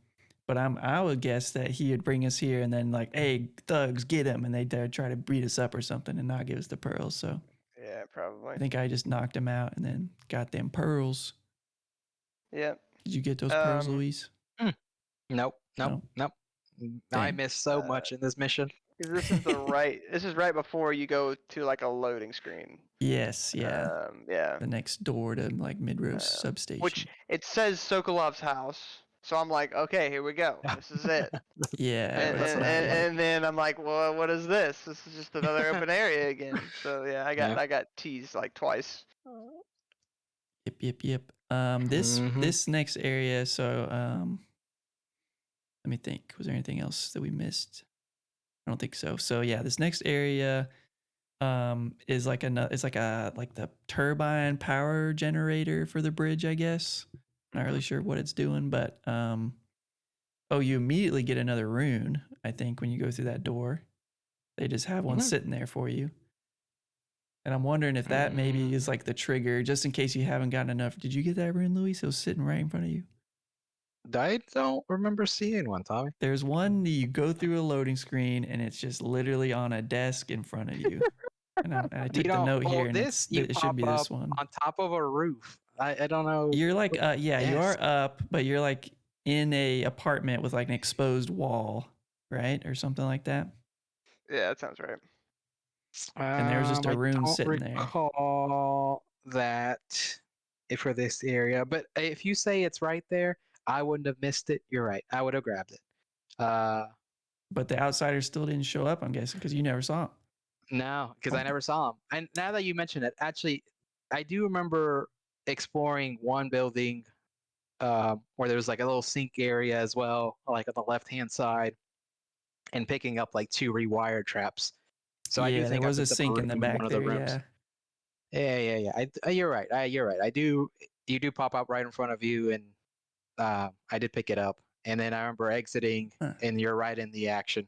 But I would guess that he would bring us here and then like, hey, thugs, get him, and they'd try to beat us up or something and not give us the pearls. So Yeah, I probably. think I just knocked him out and then got them pearls. Yeah. Did you get those pearls, Um. Luis? Hmm. Nope. Nope. No. Nope. I Dang. missed so Uh, much in this mission. 'Cause this is right before you go to like a loading screen. Yes, yeah. Yeah. The next door to like Midrose Which substation. it says Sokolov's house, so I'm like, okay, here we go. This is it. Yeah, And it's and, not and, like and then I'm like, well, what is this? This is just another open area again. So yeah, Yeah. I got teased like twice. yep. This Mhm. this next area. So let me think. Was there anything else that we missed? I don't think so. So yeah, this next area is like like the turbine power generator for the bridge, I guess. Not really sure what it's doing, but oh, you immediately get another rune, I think, when you go through that door. They just have one sitting there for you. And I'm wondering if that maybe is like the trigger, just in case you haven't gotten enough. Did you get that rune, Luis? It was sitting right in front of you. I don't remember seeing one, Tommy. There's one you go through a loading screen, and it's just literally on a desk in front of you. And I took the note here, and this you it should pop be up this one. on top of a roof. I don't know. You're like, yeah, you are desk. up, but you're like in a apartment with like an exposed wall, right, or something like that. Yeah, that sounds right. And there's just a rune sitting there. I don't recall that for this area, but if you say it's right there, I wouldn't have missed it. You're right. I would have grabbed it. But the outsiders still didn't show up, I'm guessing, because you never saw them. No, because I never saw them. And now that you mention it, actually, I do remember exploring one building where there was like a little sink area as well, like on the left-hand side, and picking up like 2 rewired traps. So I do Yeah, there think I was a picked up a sink in the room in back one of the there. rooms. Yeah. Yeah. You're right. You're right. You do pop up right in front of you, and I did pick it up. And then I remember exiting, Huh. and you're right in the action.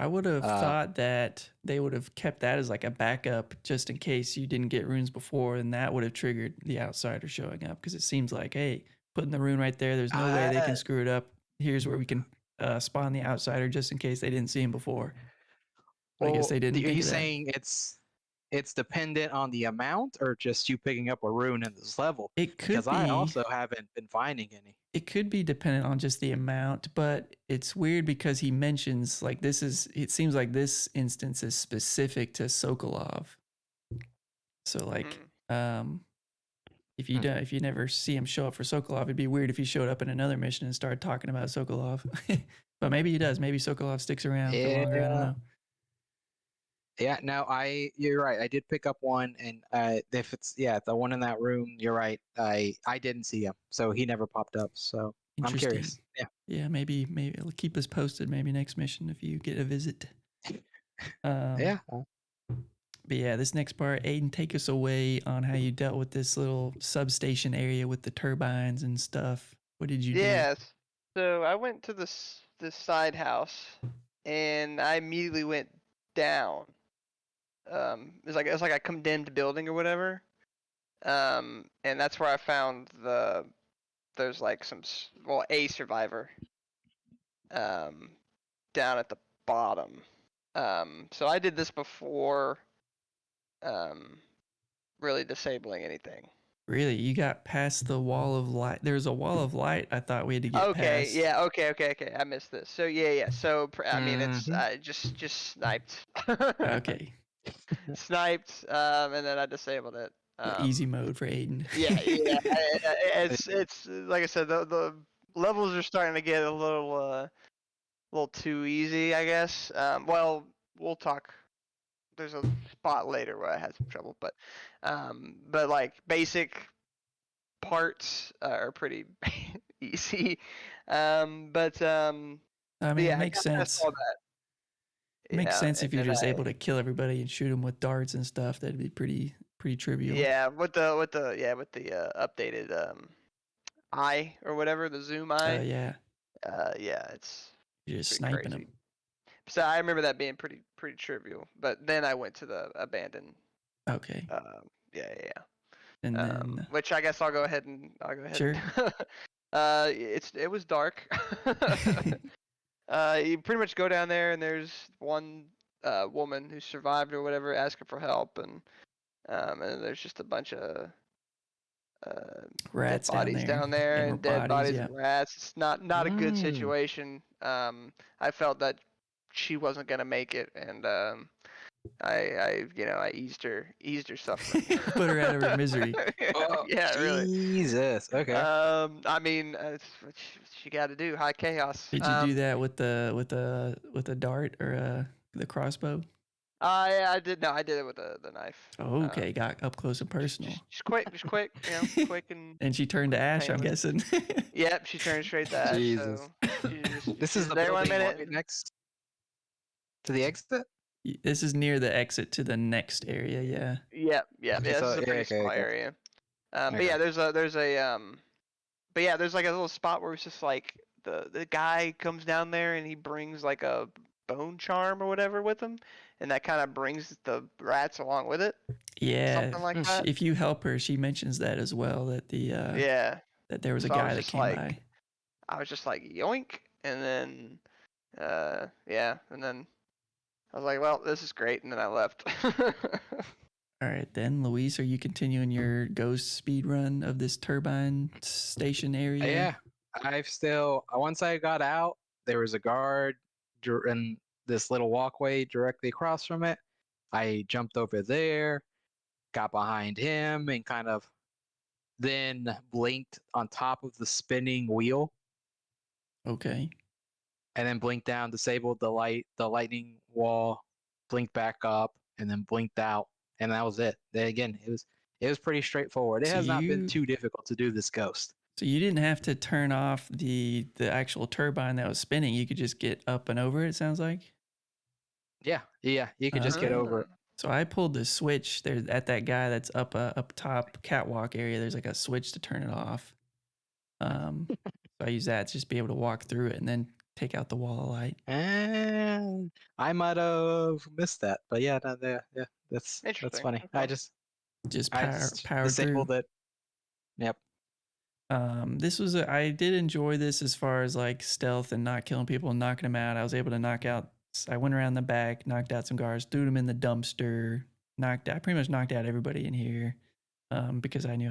I would have thought that they would have kept that as like a backup just in case you didn't get runes before, and that would have triggered the outsider showing up, because it seems like, hey, putting the rune right there, there's no way they can screw it up. Here's where we can spawn the outsider just in case they didn't see him before. But I guess they didn't Are think you of that. saying it's dependent on the amount, or just you picking up a rune in this level? It could Because I be. also haven't been finding any. It could be dependent on just the amount, but it's weird because he mentions like it seems like this instance is specific to Sokolov. So like if you never see him show up for Sokolov, it'd be weird if he showed up in another mission and started talking about Sokolov. But maybe he does. Maybe Sokolov sticks around for longer. I don't know. Yeah, no, you're right. I did pick up one, and if it's the one in that room, you're right. I didn't see him, so he never popped up. So I'm curious. Yeah. Yeah, maybe it'll keep us posted. Maybe next mission if you get a visit. Yeah. But yeah, this next part, Aiden, take us away on how you dealt with this little substation area with the turbines and stuff. What did you do? Yes. So I went to this side house, and I immediately went down. It's like a condemned building or whatever. And that's where I found there's like a survivor. Down at the bottom. So I did this before really disabling anything. Really? You got past the wall of light? There's a wall of light I thought we had to get past. Yeah, okay. I missed this. So yeah. So I mean, it's just sniped. Okay. Sniped, and then I disabled it. Easy mode for Aiden. Yeah. It's like I said, the levels are starting to get a little too easy, I guess. Well, we'll talk. There's a spot later where I had some trouble, but like basic parts are pretty easy. I mean, it makes sense. It makes sense if you're just able to kill everybody and shoot them with darts and stuff. That'd be pretty trivial. Yeah, with the updated eye or whatever, the zoom eye. Yeah. It's you're just sniping them. So I remember that being pretty trivial. But then I went to the abandoned. Okay. Yeah. And then which I guess I'll go ahead. Sure. It was dark. You pretty much go down there, and there's one woman who survived or whatever, asking for help, and there's just a bunch of rats dead bodies down there and dead bodies yeah. and rats. It's not a good situation. I felt that she wasn't gonna make it, and I eased her suffering. Put her out of her misery. Yeah, really. Jesus. Okay. I mean, it's what she got to do. High chaos. Did you do that with a dart or the crossbow? I did. No, I did it with the knife. Oh, okay, got up close and personal. Just quick, quick and. And she turned to ash, I'm guessing. Yep, she turned straight to ash. Jesus. So this is the there 1 building minute. right next. To the exit? This is near the exit to the next area. Yeah. Yeah. Okay, This so is a yeah, pretty okay, small okay. area. But Okay. yeah, there's like a little spot where it's just like the guy comes down there and he brings like a bone charm or whatever with him, and that kind of brings the rats along with it. Yeah. Something like Hmm. that. If you help her, she mentions that as well. That Yeah. that there was a So guy that came by. I was just like yoink, and then and then I was like, well, this is great, and then I left. All right, then, Luis, are you continuing your ghost speed run of this turbine station area? Yeah, once I got out, there was a guard in this little walkway directly across from it. I jumped over there, got behind him, and kind of then blinked on top of the spinning wheel, Okay. and then blinked down, disabled the lightning wall, blinked back up, and then blinked out, and that was it. Then again, it was pretty straightforward. It So has not been you too difficult to do this ghost. so you didn't have to turn off the actual turbine that was spinning. You could just get up and over it, sounds like. Yeah, you could just get Okay. over it. So I pulled the switch there at that guy that's up top catwalk area. There's like a switch to turn it off. So I use that to just be able to walk through it and then take out the wall of light. And I might have missed that, but yeah, no, yeah, that's Interesting. funny. Okay. Just I just powered through. disabled it. Yep. I did enjoy this as far as like stealth and not killing people and knocking them out. I was able to I went around the back, knocked out some guards, threw them in the dumpster, I pretty much knocked out everybody in here. Because I knew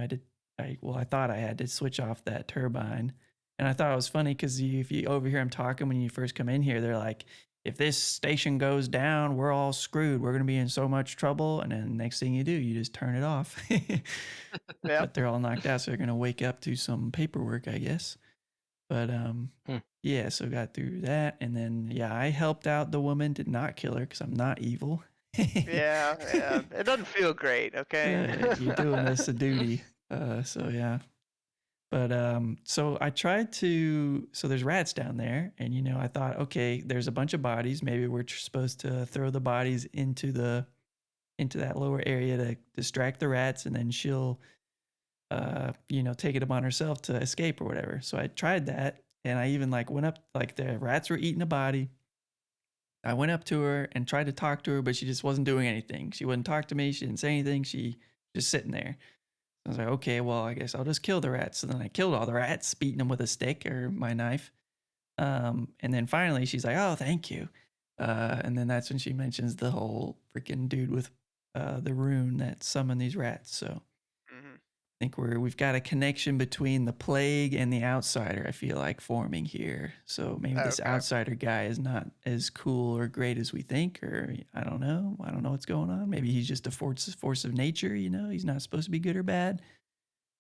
I thought I had to switch off that turbine. And I thought it was funny because if you overhear them talking when you first come in here, they're like, if this station goes down, we're all screwed. We're going to be in so much trouble. And then next thing you do, you just turn it off. Yeah. But they're all knocked out, so they're going to wake up to some paperwork, I guess. But yeah, so got through that. And then, yeah, I helped out the woman, did not kill her because I'm not evil. Yeah. It doesn't feel great. Okay. You're doing us a duty. So yeah. But so I tried to. So there's rats down there, and I thought, okay, there's a bunch of bodies. Maybe we're supposed to throw the bodies into that lower area to distract the rats, and then she'll, take it upon herself to escape or whatever. So I tried that, and I even like went up, like the rats were eating a body. I went up to her and tried to talk to her, but she just wasn't doing anything. She wouldn't talk to me. She didn't say anything. She just sitting there. I was like, okay, well, I guess I'll just kill the rats. So then I killed all the rats, beating them with a stick or my knife. And then finally she's like, oh, thank you. And then that's when she mentions the whole freaking dude with the rune that summoned these rats. So I think we've got a connection between the plague and the outsider, I feel like, forming here. So maybe this Okay. outsider guy is not as cool or great as we think, or I don't know. I don't know what's going on. Maybe he's just a force of nature, he's not supposed to be good or bad.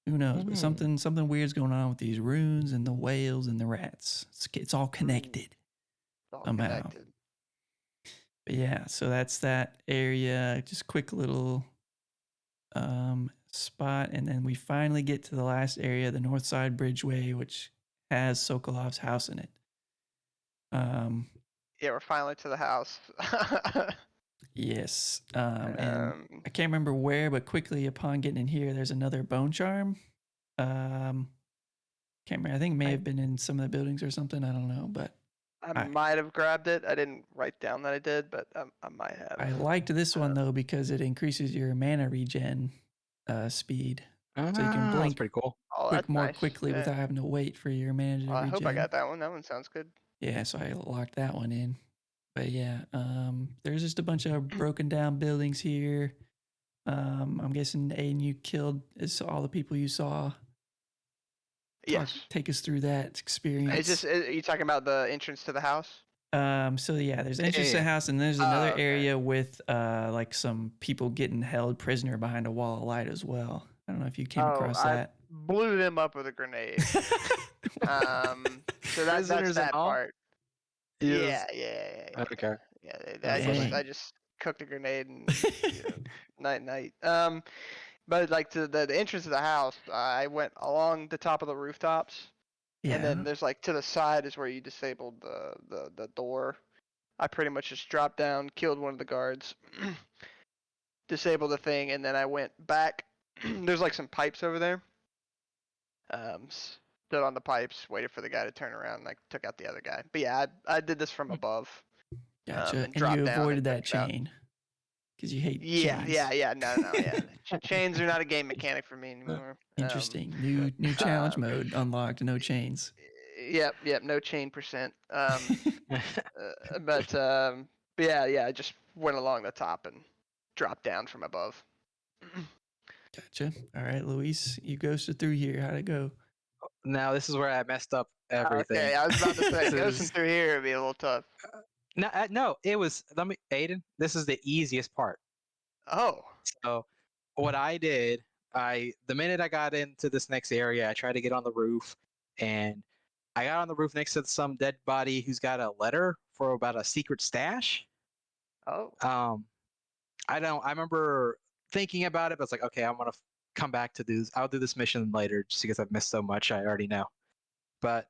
Who knows? But something weird's going on with these runes and the whales and the rats. It's all connected somehow. Connected. But yeah, so that's that area. Just quick little spot, and then we finally get to the last area, the North Side Bridgeway, which has Sokolov's house in it. Yeah, we're finally to the house. Yes. And I can't remember where, but quickly upon getting in here, there's another bone charm. Can't remember. I think it may have been in some of the buildings or something. I don't know, but I might have grabbed it. I didn't write down that I did, but I might have. I liked this one though because it increases your mana regen speed, so you can That's blink pretty cool. Oh, that's more nice. quickly Yeah. without having to wait for your mana to Well, I regen. hope I got that one. That one sounds good. Yeah, so I locked that one in. But yeah, there's just a bunch of broken down buildings here. I'm guessing Aiden, you killed all the people you saw. Yes. Take us through that experience. Are you talking about the entrance to the house? So yeah, there's entrance to the house, and there's another area with like some people getting held prisoner behind a wall of light as well. I don't know if you came across that. Blew them up with a grenade. So that's that part. Yeah. Okay. Yeah, I just cooked a grenade and night. But like to the entrance of the house, I went along the top of the rooftops, and then there's like to the side is where you disabled the door, I pretty much just dropped down, killed one of the guards, disabled the thing, and then I went back. There's like some pipes over there. Stood on the pipes, waited for the guy to turn around, and I took out the other guy. But yeah, I did this from above. Gotcha. And And you dropped down avoided and took that him out. chain because you hate Yeah, chains. yeah. No, yeah. Chains are not a game mechanic for me anymore. Interesting. New challenge mode unlocked. No chains. Yep. No chain percent. But yeah. I just went along the top and dropped down from above. Gotcha. All right, Luis, you ghosted through here. How'd it go? Now this is where I messed up everything. Okay, I was about to say, This ghosting is- through here would be a little tough. No, it was. Aiden. This is the easiest part. Oh. So, what I did, the minute I got into this next area, I tried to get on the roof, and I got on the roof next to some dead body who's got a letter for about a secret stash. Oh. I remember thinking about it, but it's like, okay, I'm gonna come back to this. I'll do this mission later, just because I've missed so much. I already know. But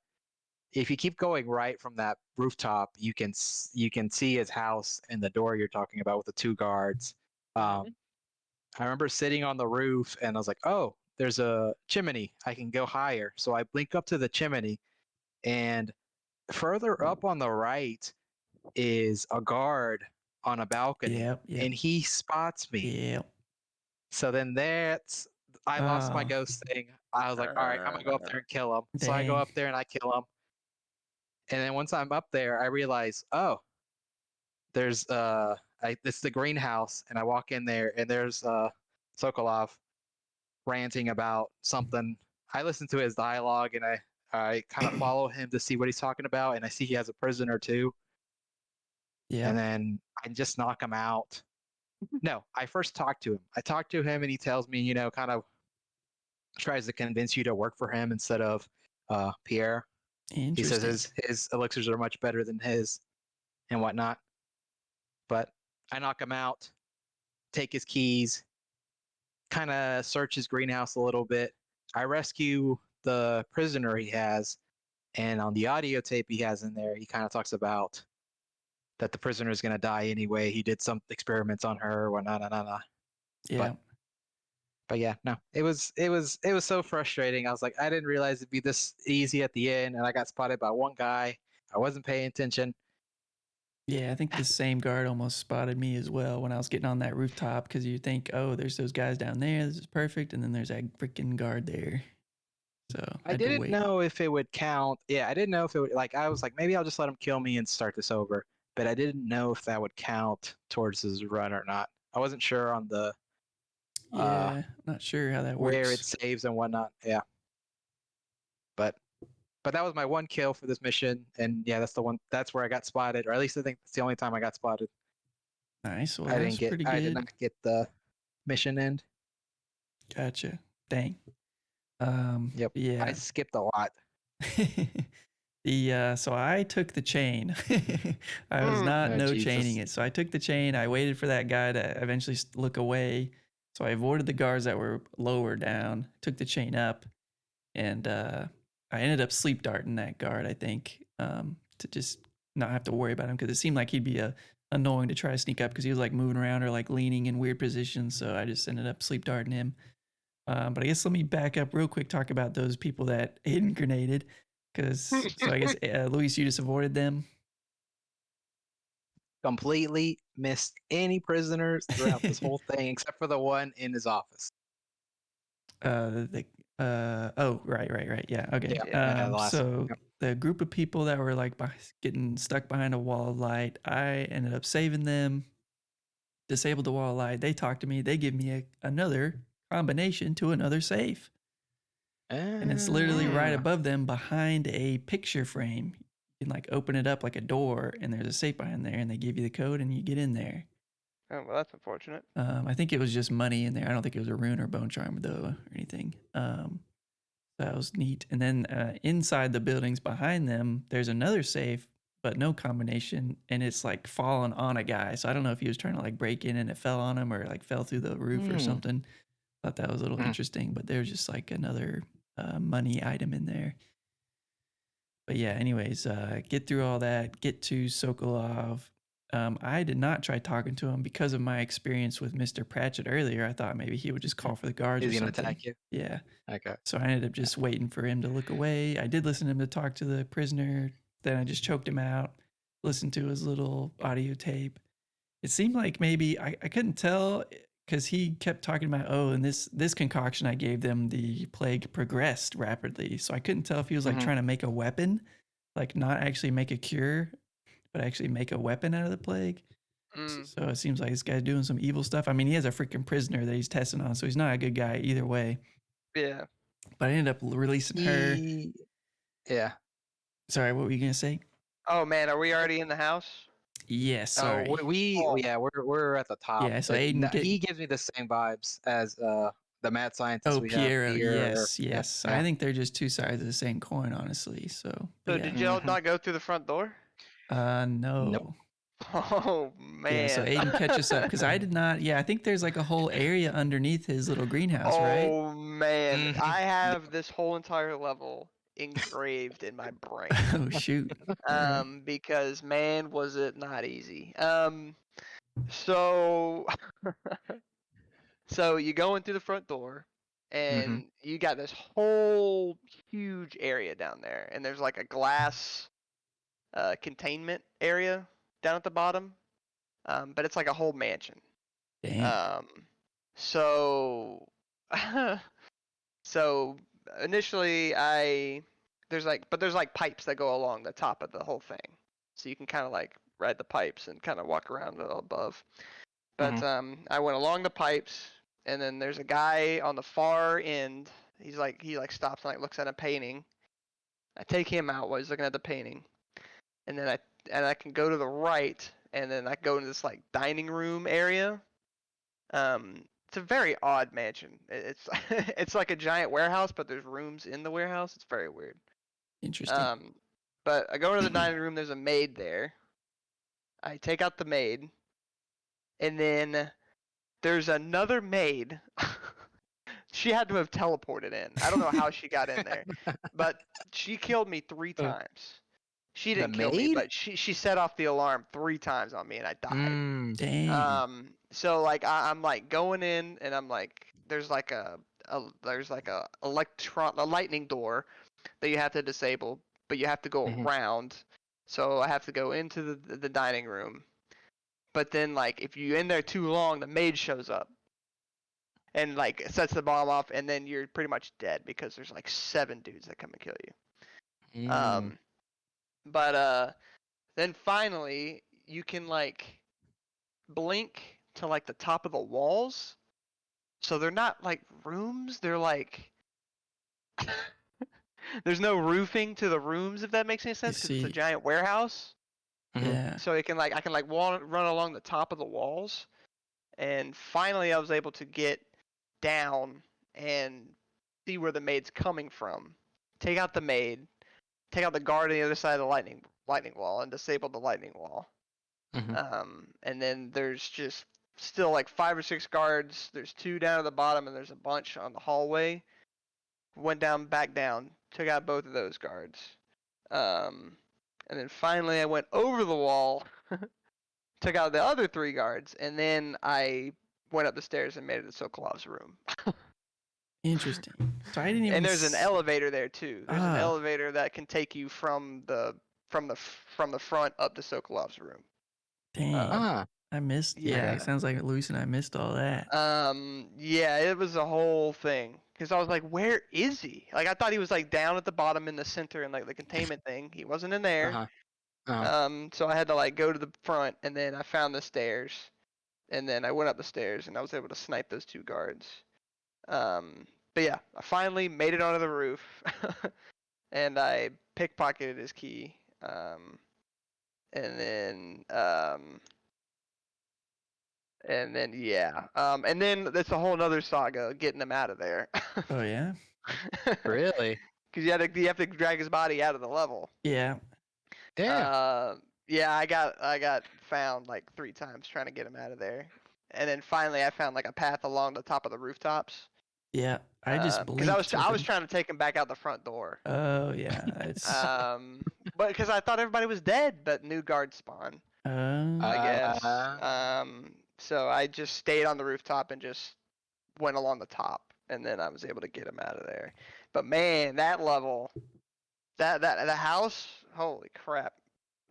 if you keep going right from that rooftop, you can see his house and the door you're talking about with the two guards. I remember sitting on the roof and I was like, oh, there's a chimney. I can go higher. So I blink up to the chimney, and further up on the right is a guard on a balcony. Yep. And he spots me. Yep. So then I lost my ghost thing. I was like, all right, I'm gonna go up there and kill him. So I go Dang. up there and I kill him. And then once I'm up there, I realize, oh, there's it's the greenhouse, and I walk in there and there's Sokolov ranting about something. I listen to his dialogue and I kind of follow him to see what he's talking about, and I see he has a prisoner too. Yeah. And then I just knock him out. No, I first talk to him. I talk to him and he tells me, kind of tries to convince you to work for him instead of Pierre. He says his elixirs are much better than his and whatnot. But I knock him out, take his keys, kind of search his greenhouse a little bit. I rescue the prisoner he has, and on the audio tape he has in there, he kind of talks about that the prisoner is going to die anyway. He did some experiments on her, whatnot. Yeah. But yeah, no, it was so frustrating. I was like, I didn't realize it'd be this easy at the end, and I got spotted by one guy. I wasn't paying attention. Yeah, I think the same guard almost spotted me as well when I was getting on that rooftop, because you think, oh, there's those guys down there. This is perfect. And then there's that freaking guard there. So I didn't know if it would count. Yeah, I didn't know if it would, I was like, maybe I'll just let him kill me and start this over. But I didn't know if that would count towards his run or not. I wasn't sure on the not sure how that where works. it saves and whatnot. Yeah. But that was my one kill for this mission, and yeah, that's where I got spotted, or at least I think that's the only time I got spotted. Nice. Well, I that's pretty good. I did not get the mission end. Gotcha. Dang. Yep. Yeah. I skipped a lot. So I took the chain. I was not chaining it. So I took the chain. I waited for that guy to eventually look away. So I avoided the guards that were lower down, took the chain up, and I ended up sleep darting that guard, I think, to just not have to worry about him, because it seemed like he'd be annoying to try to sneak up because he was like moving around or like leaning in weird positions. So I just ended up sleep darting him. But I guess let me back up real quick, talk about those people that hidden grenaded. So I guess, Luis, you just avoided them? Completely missed any prisoners throughout this whole thing, except for the one in his office. Oh, right. Yeah, okay. Yeah, so the group of people that were like getting stuck behind a wall of light, I ended up saving them, disabled the wall of light. They talked to me. They give me another combination to another safe. And it's literally right above them behind a picture frame. You can like open it up like a door, and there's a safe behind there, and they give you the code and you get in there. Oh, well, that's unfortunate. I think it was just money in there. I don't think it was a rune or bone charm though, or anything. That was neat. And then inside the buildings behind them, there's another safe, but no combination, and it's like fallen on a guy. So I don't know if he was trying to like break in and it fell on him, or like fell through the roof or something. Thought that was a little interesting, but there's just like another money item in there. But yeah, anyways, get through all that, get to Sokolov, I did not try talking to him because of my experience with Mr. Pratchett earlier. I thought maybe he would just call for the guards or He's gonna something. attack you. Yeah. Okay. So I ended up just waiting for him to look away. I did listen to him to talk to the prisoner. Then I just choked him out, listened to his little audio tape. It seemed like maybe I couldn't tell because he kept talking about, oh, and this concoction I gave them, the plague progressed rapidly. So I couldn't tell if he was like trying to make a weapon, like not actually make a cure, but actually make a weapon out of the plague. So it seems like this guy's doing some evil stuff. I mean, he has a freaking prisoner that he's testing on, so he's not a good guy either way. Yeah. But I ended up releasing her. Yeah. Sorry, what were you gonna say? Oh man, are we already in the house? Yes, sorry. We're at the top. Yeah, so Aiden He gives me the same vibes as the mad scientist we have Piero, here. yes. Yeah. I think they're just two sides of the same coin, honestly. So, So yeah. did y'all not go through the front door? No. Nope. Oh man. Yeah, so Aiden, catch us up because I did not. Yeah, I think there's like a whole area underneath his little greenhouse, right? Oh man, Mhm. I have this whole entire level engraved in my brain. Oh shoot. Alright. Because man, was it not easy. So so you go in through the front door, and you got this whole huge area down there, and there's like a glass containment area down at the bottom, but it's like a whole mansion. Damn. So so initially there's like pipes that go along the top of the whole thing, so you can kind of like ride the pipes and kind of walk around above. But I went along the pipes, and then there's a guy on the far end. He stops and like looks at a painting. I take him out while he's looking at the painting, and then I can go to the right, and then I go into this like dining room area. It's a very odd mansion. It's it's like a giant warehouse, but there's rooms in the warehouse. It's very weird. Interesting. But I go into the dining room. There's a maid there. I take out the maid, and then there's another maid. She had to have teleported in. I don't know how she got in there, but she killed me 3 times. She The didn't kill me, maid? but she set off the alarm 3 times on me, and I died. Dang. So like I'm like going in, and I'm like there's like a lightning door that you have to disable, but you have to go around. So I have to go into the dining room. But then like if you're in there too long, the maid shows up and like sets the bomb off, and then you're pretty much dead because there's like 7 dudes that come and kill you. But then finally you can like blink to like the top of the walls. So they're not like rooms, they're like there's no roofing to the rooms, if that makes any sense, because it's a giant warehouse. Yeah. So I can like run along the top of the walls, and finally I was able to get down and see where the maid's coming from. Take out the maid, take out the guard on the other side of the lightning wall, and disable the lightning wall. And then there's just still like 5 or 6 guards. There's 2 down at the bottom, and there's a bunch on the hallway. Went back down, took out both of those guards. And then finally I went over the wall, took out the other 3 guards, and then I went up the stairs and made it to Sokolov's room. Interesting. So I didn't even. And there's an elevator there too. There's an Ah. elevator that can take you from the front up to Sokolov's room. Dang. I missed. Yeah, yeah. it sounds like Luis and I missed all that. Yeah, it was a whole thing. Because I was like, where is he? Like, I thought he was like down at the bottom in the center in like the containment thing. He wasn't in there. So I had to like go to the front, and then I found the stairs, and then I went up the stairs, and I was able to snipe those 2 guards. But yeah, I finally made it onto the roof, and I pickpocketed his key. And then yeah. And then that's a whole nother saga getting him out of there. Oh yeah. Really? Because you have to drag his body out of the level. Yeah. Damn. Yeah, I got found like 3 times trying to get him out of there, and then finally I found like a path along the top of the rooftops. Yeah, I just blinked. Because I was trying to take him back out the front door. Oh yeah, it's. But because I thought everybody was dead, but new guards spawn. I guess. Uh, So I just stayed on the rooftop and just went along the top, and then I was able to get him out of there. But man, that level, that the house, holy crap,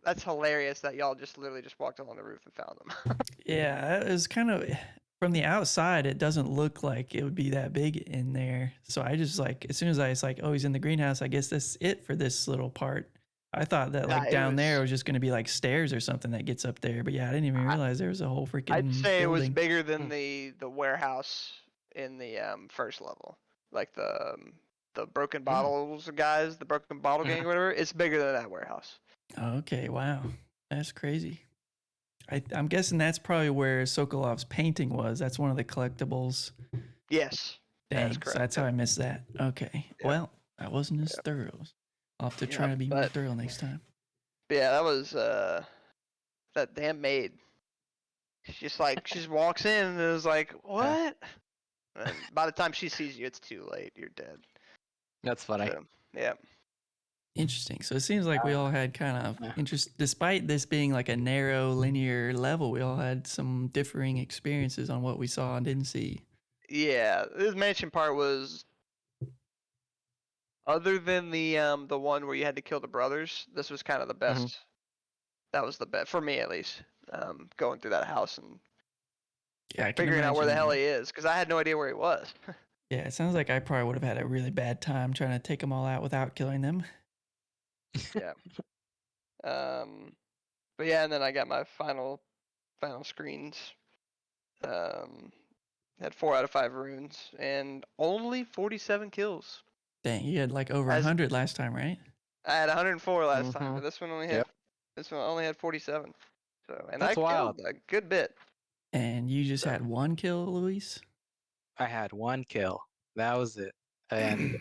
that's hilarious that y'all just literally just walked along the roof and found them. Yeah, it was kind of from the outside. It doesn't look like it would be that big in there. So I just like as soon as I was like, oh, he's in the greenhouse. I guess that's it for this little part. I thought that like It down there was. was just going to be like stairs or something that gets up there. But yeah, I didn't even I, realize there was a whole I'd freaking say it was building. bigger than the warehouse in the first level, like the broken bottles guys, the broken bottle gang or whatever. It's bigger than that warehouse. Okay, wow, that's crazy. I'm guessing that's probably where Sokolov's painting was. That's one of the collectibles. Yes, that is Dang, so correct. that's how I missed that. Okay, Yep. well, I wasn't as Yep. thorough. I'll have to try Yep, to be more thorough next time. Yeah, that was that damn maid. She just walks in and is like, what? And by the time she sees you, it's too late. You're dead. That's funny. So, yeah. Interesting. So it seems like we all had kind of interest, despite this being like a narrow linear level, we all had some differing experiences on what we saw and didn't see. Yeah, this mansion part was, other than the one where you had to kill the brothers, this was kind of the best. That was the best for me at least. Going through that house and Yeah, I can figuring out where the hell imagine. he is, because I had no idea where he was. Yeah, it sounds like I probably would have had a really bad time trying to take them all out without killing them. Yeah. But yeah, and then I got my final screens. Had 4 out of 5 runes and only 47 kills. Dang, you had like over 100 last time, right? I had 104 last time, but this one only had Yep. 47. So, and I That's wild. killed a good bit. And you just had one kill, Luis? I had one kill. That was it. And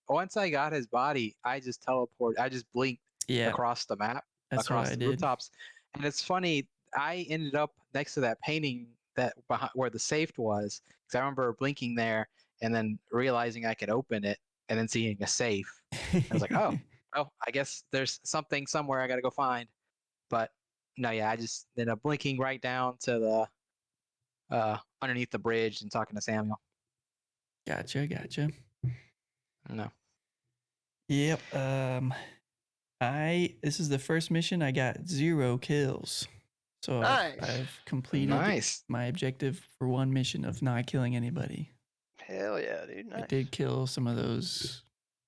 once I got his body, I just teleported. I just blinked Yeah, across the map, that's what across I the did. rooftops. And it's funny, I ended up next to that painting that where the safe was, because I remember blinking there and then realizing I could open it and then seeing a safe. I was like, oh, I guess there's something somewhere I got to go find. But no, yeah, I just ended up blinking right down to the underneath the bridge and talking to Samuel. Gotcha. No. Yep. This is the first mission. I got 0 kills. So Nice. I've completed my objective for one mission of not killing anybody. Hell yeah, dude. Nice. I did kill some of those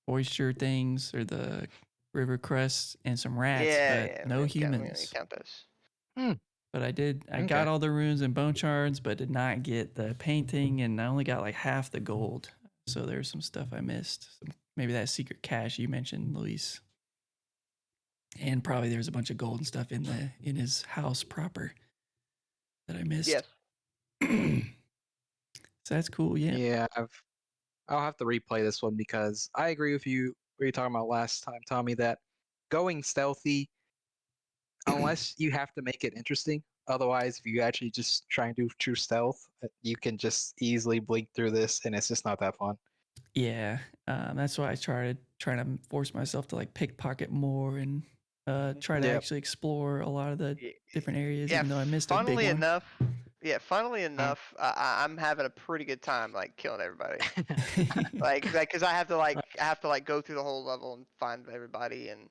oyster things or the river crests and some rats, but no humans. Count those. But I got all the runes and bone shards, but did not get the painting, and I only got like half the gold. So there's some stuff I missed. Maybe that secret cache you mentioned, Luis. And probably there's a bunch of gold and stuff in his house proper that I missed. Yes. So that's cool. Yeah. Yeah, I'll have to replay this one because I agree with you. We were talking about last time, Tommy, that going stealthy, unless you have to make it interesting. Otherwise, if you actually just try and do true stealth, you can just easily blink through this, and it's just not that fun. Yeah, that's why I trying to force myself to like pickpocket more and try to actually explore a lot of the different areas, even though I missed a big one. Funnily enough, I'm having a pretty good time like killing everybody. like, cause I have to go through the whole level and find everybody and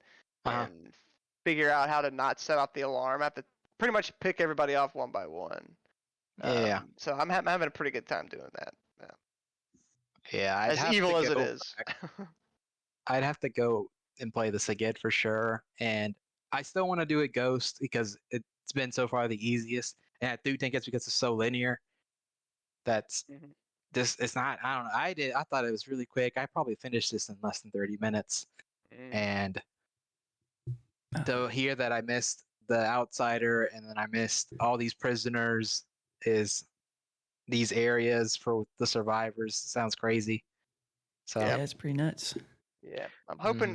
figure out how to not set off the alarm. I have to pretty much pick everybody off one by one. So I'm having a pretty good time doing that. Yeah, as evil as it is. I'd have to go and play this again for sure. And I still want to do it Ghost because it's been so far the easiest. And I do think it's because it's so linear. That's this. It's not. I don't know. I thought it was really quick. I probably finished this in less than 30 minutes. And to hear that I missed the outsider and then I missed all these prisoners is these areas for the survivors sounds crazy. So yeah, it's pretty nuts. Yeah, I'm hoping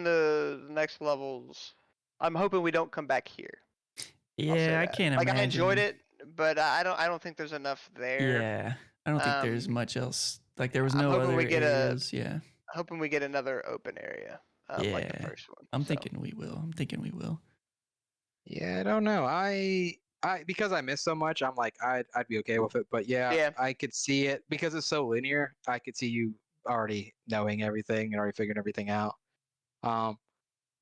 the next levels. I'm hoping we don't come back here. Yeah, I can't imagine. I enjoyed it, but I don't think there's enough there. Yeah, I don't think there's much else. Like there was no other areas. Yeah. Hoping we get another open area. Like the first one. I'm thinking we will. Yeah, I don't know. Because I miss so much, I'm like I'd be okay with it. But yeah, Yeah. I could see it because it's so linear. I could see you already knowing everything and already figuring everything out. Um,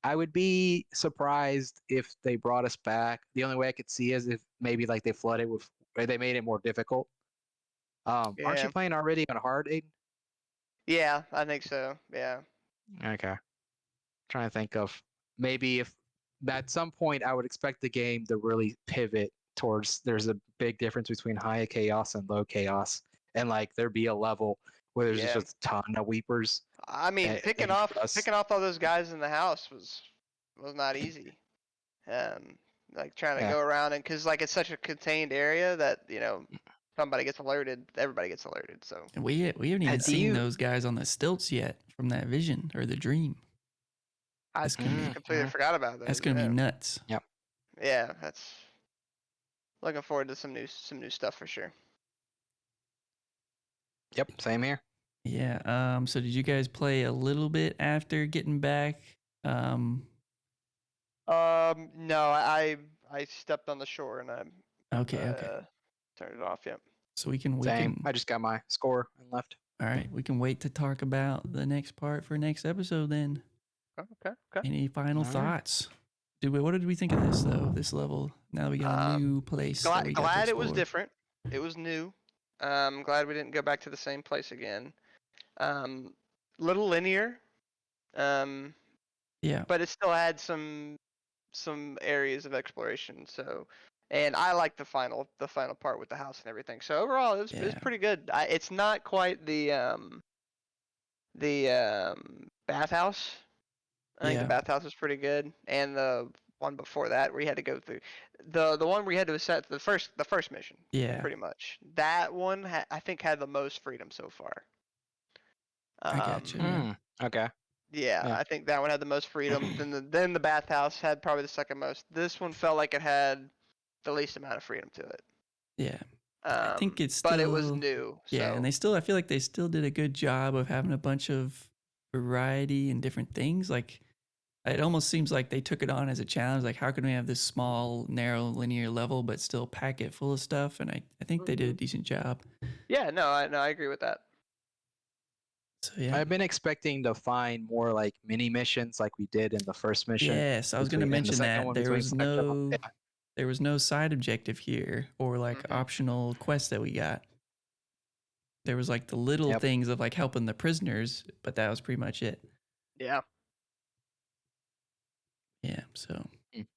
I would be surprised if they brought us back. The only way I could see is if maybe like they flooded with, or they made it more difficult. Aren't you Yeah. playing already on hard, Aiden? Yeah, I think so. Yeah. Okay. Trying to think of maybe if at some point I would expect the game to really pivot towards there's a big difference between high chaos and low chaos, and like there be a level where there's just Yeah. a ton of weepers I mean, picking aiming off for us. picking off all those guys in the house was not easy. Um, like trying to Yeah. go around and because like it's such a contained area that somebody gets alerted, everybody gets alerted. So And we haven't even Do seen you? those guys on the stilts yet from that vision or the dream. I That's gonna be completely forgot about that's those. gonna be Yeah. nuts. Yep. Yeah, that's looking forward to some new stuff for sure. Yep. Same here. Yeah. So did you guys play a little bit after getting back? Um. No, I stepped on the shore and I Okay. Okay. turned it off. Yep. So we can Same. I just got my score and left. all right. We can wait to talk about the next part for next episode. Then. Okay. Okay. Any final All right. thoughts? What did we think of this though? This level. Now we got a new place that we got to Glad it was explore. different. It was new. Glad we didn't go back to the same place again. Little linear. Um, Yeah. but it still had some areas of exploration. So, and I like the final part with the house and everything. So overall, it was Yeah. pretty good. It's not quite the bathhouse. I think the Yeah. bathhouse was pretty good, and the one before that where you had to go through the one where you had to set the first mission. Yeah. Pretty much that one I think had the most freedom so far. I gotcha. Yeah. Okay. Yeah, Yeah. I think that one had the most freedom. Then the bathhouse had probably the second most. This one felt like it had the least amount of freedom to it. Yeah. I think it's But it was still new. yeah, and So I feel like they still did a good job of having a bunch of variety and different things. Like it almost seems like they took it on as a challenge. Like how can we have this small, narrow, linear level but still pack it full of stuff? And I think they did a decent job. yeah, no, I agree with that. So yeah. I've been expecting to find more like mini missions like we did in the first mission. Yes, I was going to And the mention second that one there between was Sokolov. no Yeah. there was no side objective here or like Mhm. optional quest that we got. There was like the little Yep. things of like helping the prisoners, but that was pretty much it. Yeah. Yeah, so Mm.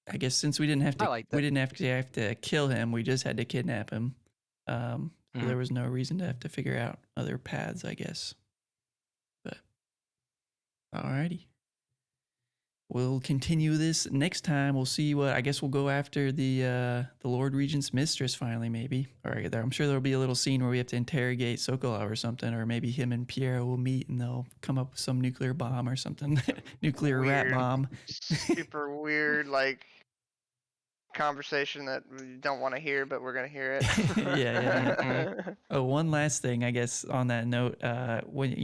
I guess since we didn't have I to like we that. didn't have to kill him, we just had to kidnap him. So there was no reason to have to figure out other paths, I guess. But alrighty. We'll continue this next time. We'll see what I guess we'll go after the Lord Regent's mistress finally, maybe. Or I'm sure there'll be a little scene where we have to interrogate Sokolov or something, or maybe him and Piero will meet and they'll come up with some nuclear bomb or something. Nuclear rat Weird. bomb. Super weird, like conversation that we don't want to hear, but we're gonna hear it. Yeah. Oh, one last thing, I guess, on that note, when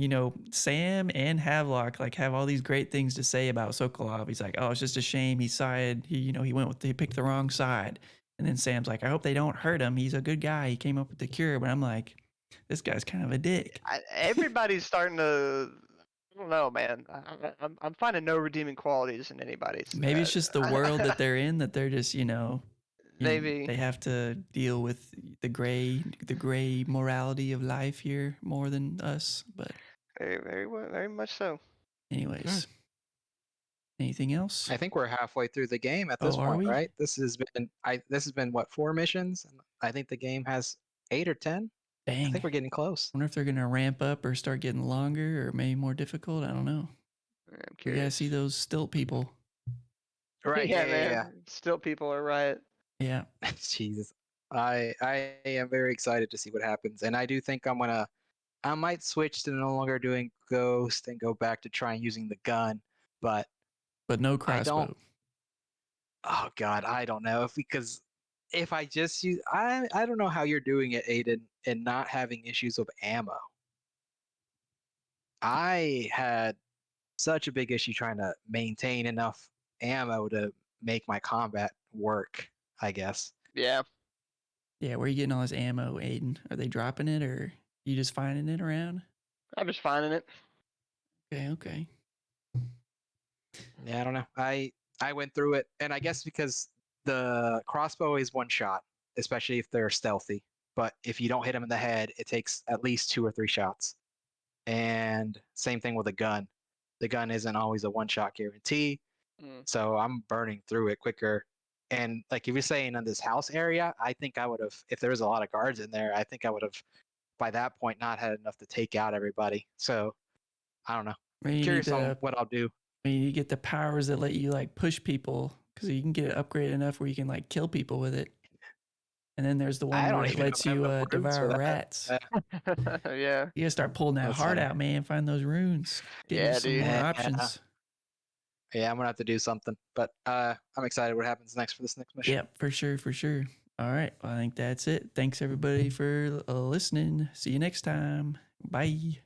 Sam and Havelock like have all these great things to say about Sokolov. He's like, "Oh, it's just a shame he picked the wrong side." And then Sam's like, "I hope they don't hurt him. He's a good guy. He came up with the cure." But I'm like, this guy's kind of a dick. Everybody's starting to. I don't know, man. I'm finding no redeeming qualities in anybody. Maybe it's just the world that they're in that they're just Maybe. they have to deal with the gray morality of life here more than us. But Very much so. anyways, anything else? I think we're halfway through the game at this Oh, are point, we? right? This has been what, 4 missions? And I think the game has 8 or 10. I Dang. think we're getting close. Wonder if they're gonna ramp up or start getting longer or maybe more difficult. I don't know. I'm We gotta curious. see those stilt people. Right. Yeah, Yeah. man. Yeah. Still, people are right. Yeah. Jesus. I am very excited to see what happens, and I do think I might switch to no longer doing ghost and go back to trying using the gun, but But no I don't. crossbow. Oh God, I don't know because if I just use I don't know how you're doing it, Aiden, and not having issues with ammo. I had such a big issue trying to maintain enough ammo to make my combat work, I guess. Yeah. Yeah, where are you getting all this ammo, Aiden? Are they dropping it or you just finding it around? I'm just finding it. Okay. Yeah, I don't know. I went through it, and I guess because the crossbow is one shot, especially if they're stealthy. But if you don't hit them in the head, it takes at least 2 or 3 shots. And same thing with a gun. The gun isn't always a one shot guarantee. Mm. So I'm burning through it quicker. And like if you're saying in this house area, I think I would have, if there was a lot of guards in there, I think I would have by that point not had enough to take out everybody. So I don't know. Maybe you need Curious on to what I'll do. maybe you get the powers that let you like push people because you can get it upgraded enough where you can like kill people with it. And then there's the one I where don't it even know lets if I have you enough runes for devour that. rats. Yeah. You gotta start pulling that That's heart funny. out, man. Find those runes. Get you Yeah, some dude. more Yeah. options. Yeah, I'm gonna have to do something. But I'm excited what happens next for this next mission. Yep, for sure. All right. Well, I think that's it. Thanks everybody for listening. See you next time. Bye.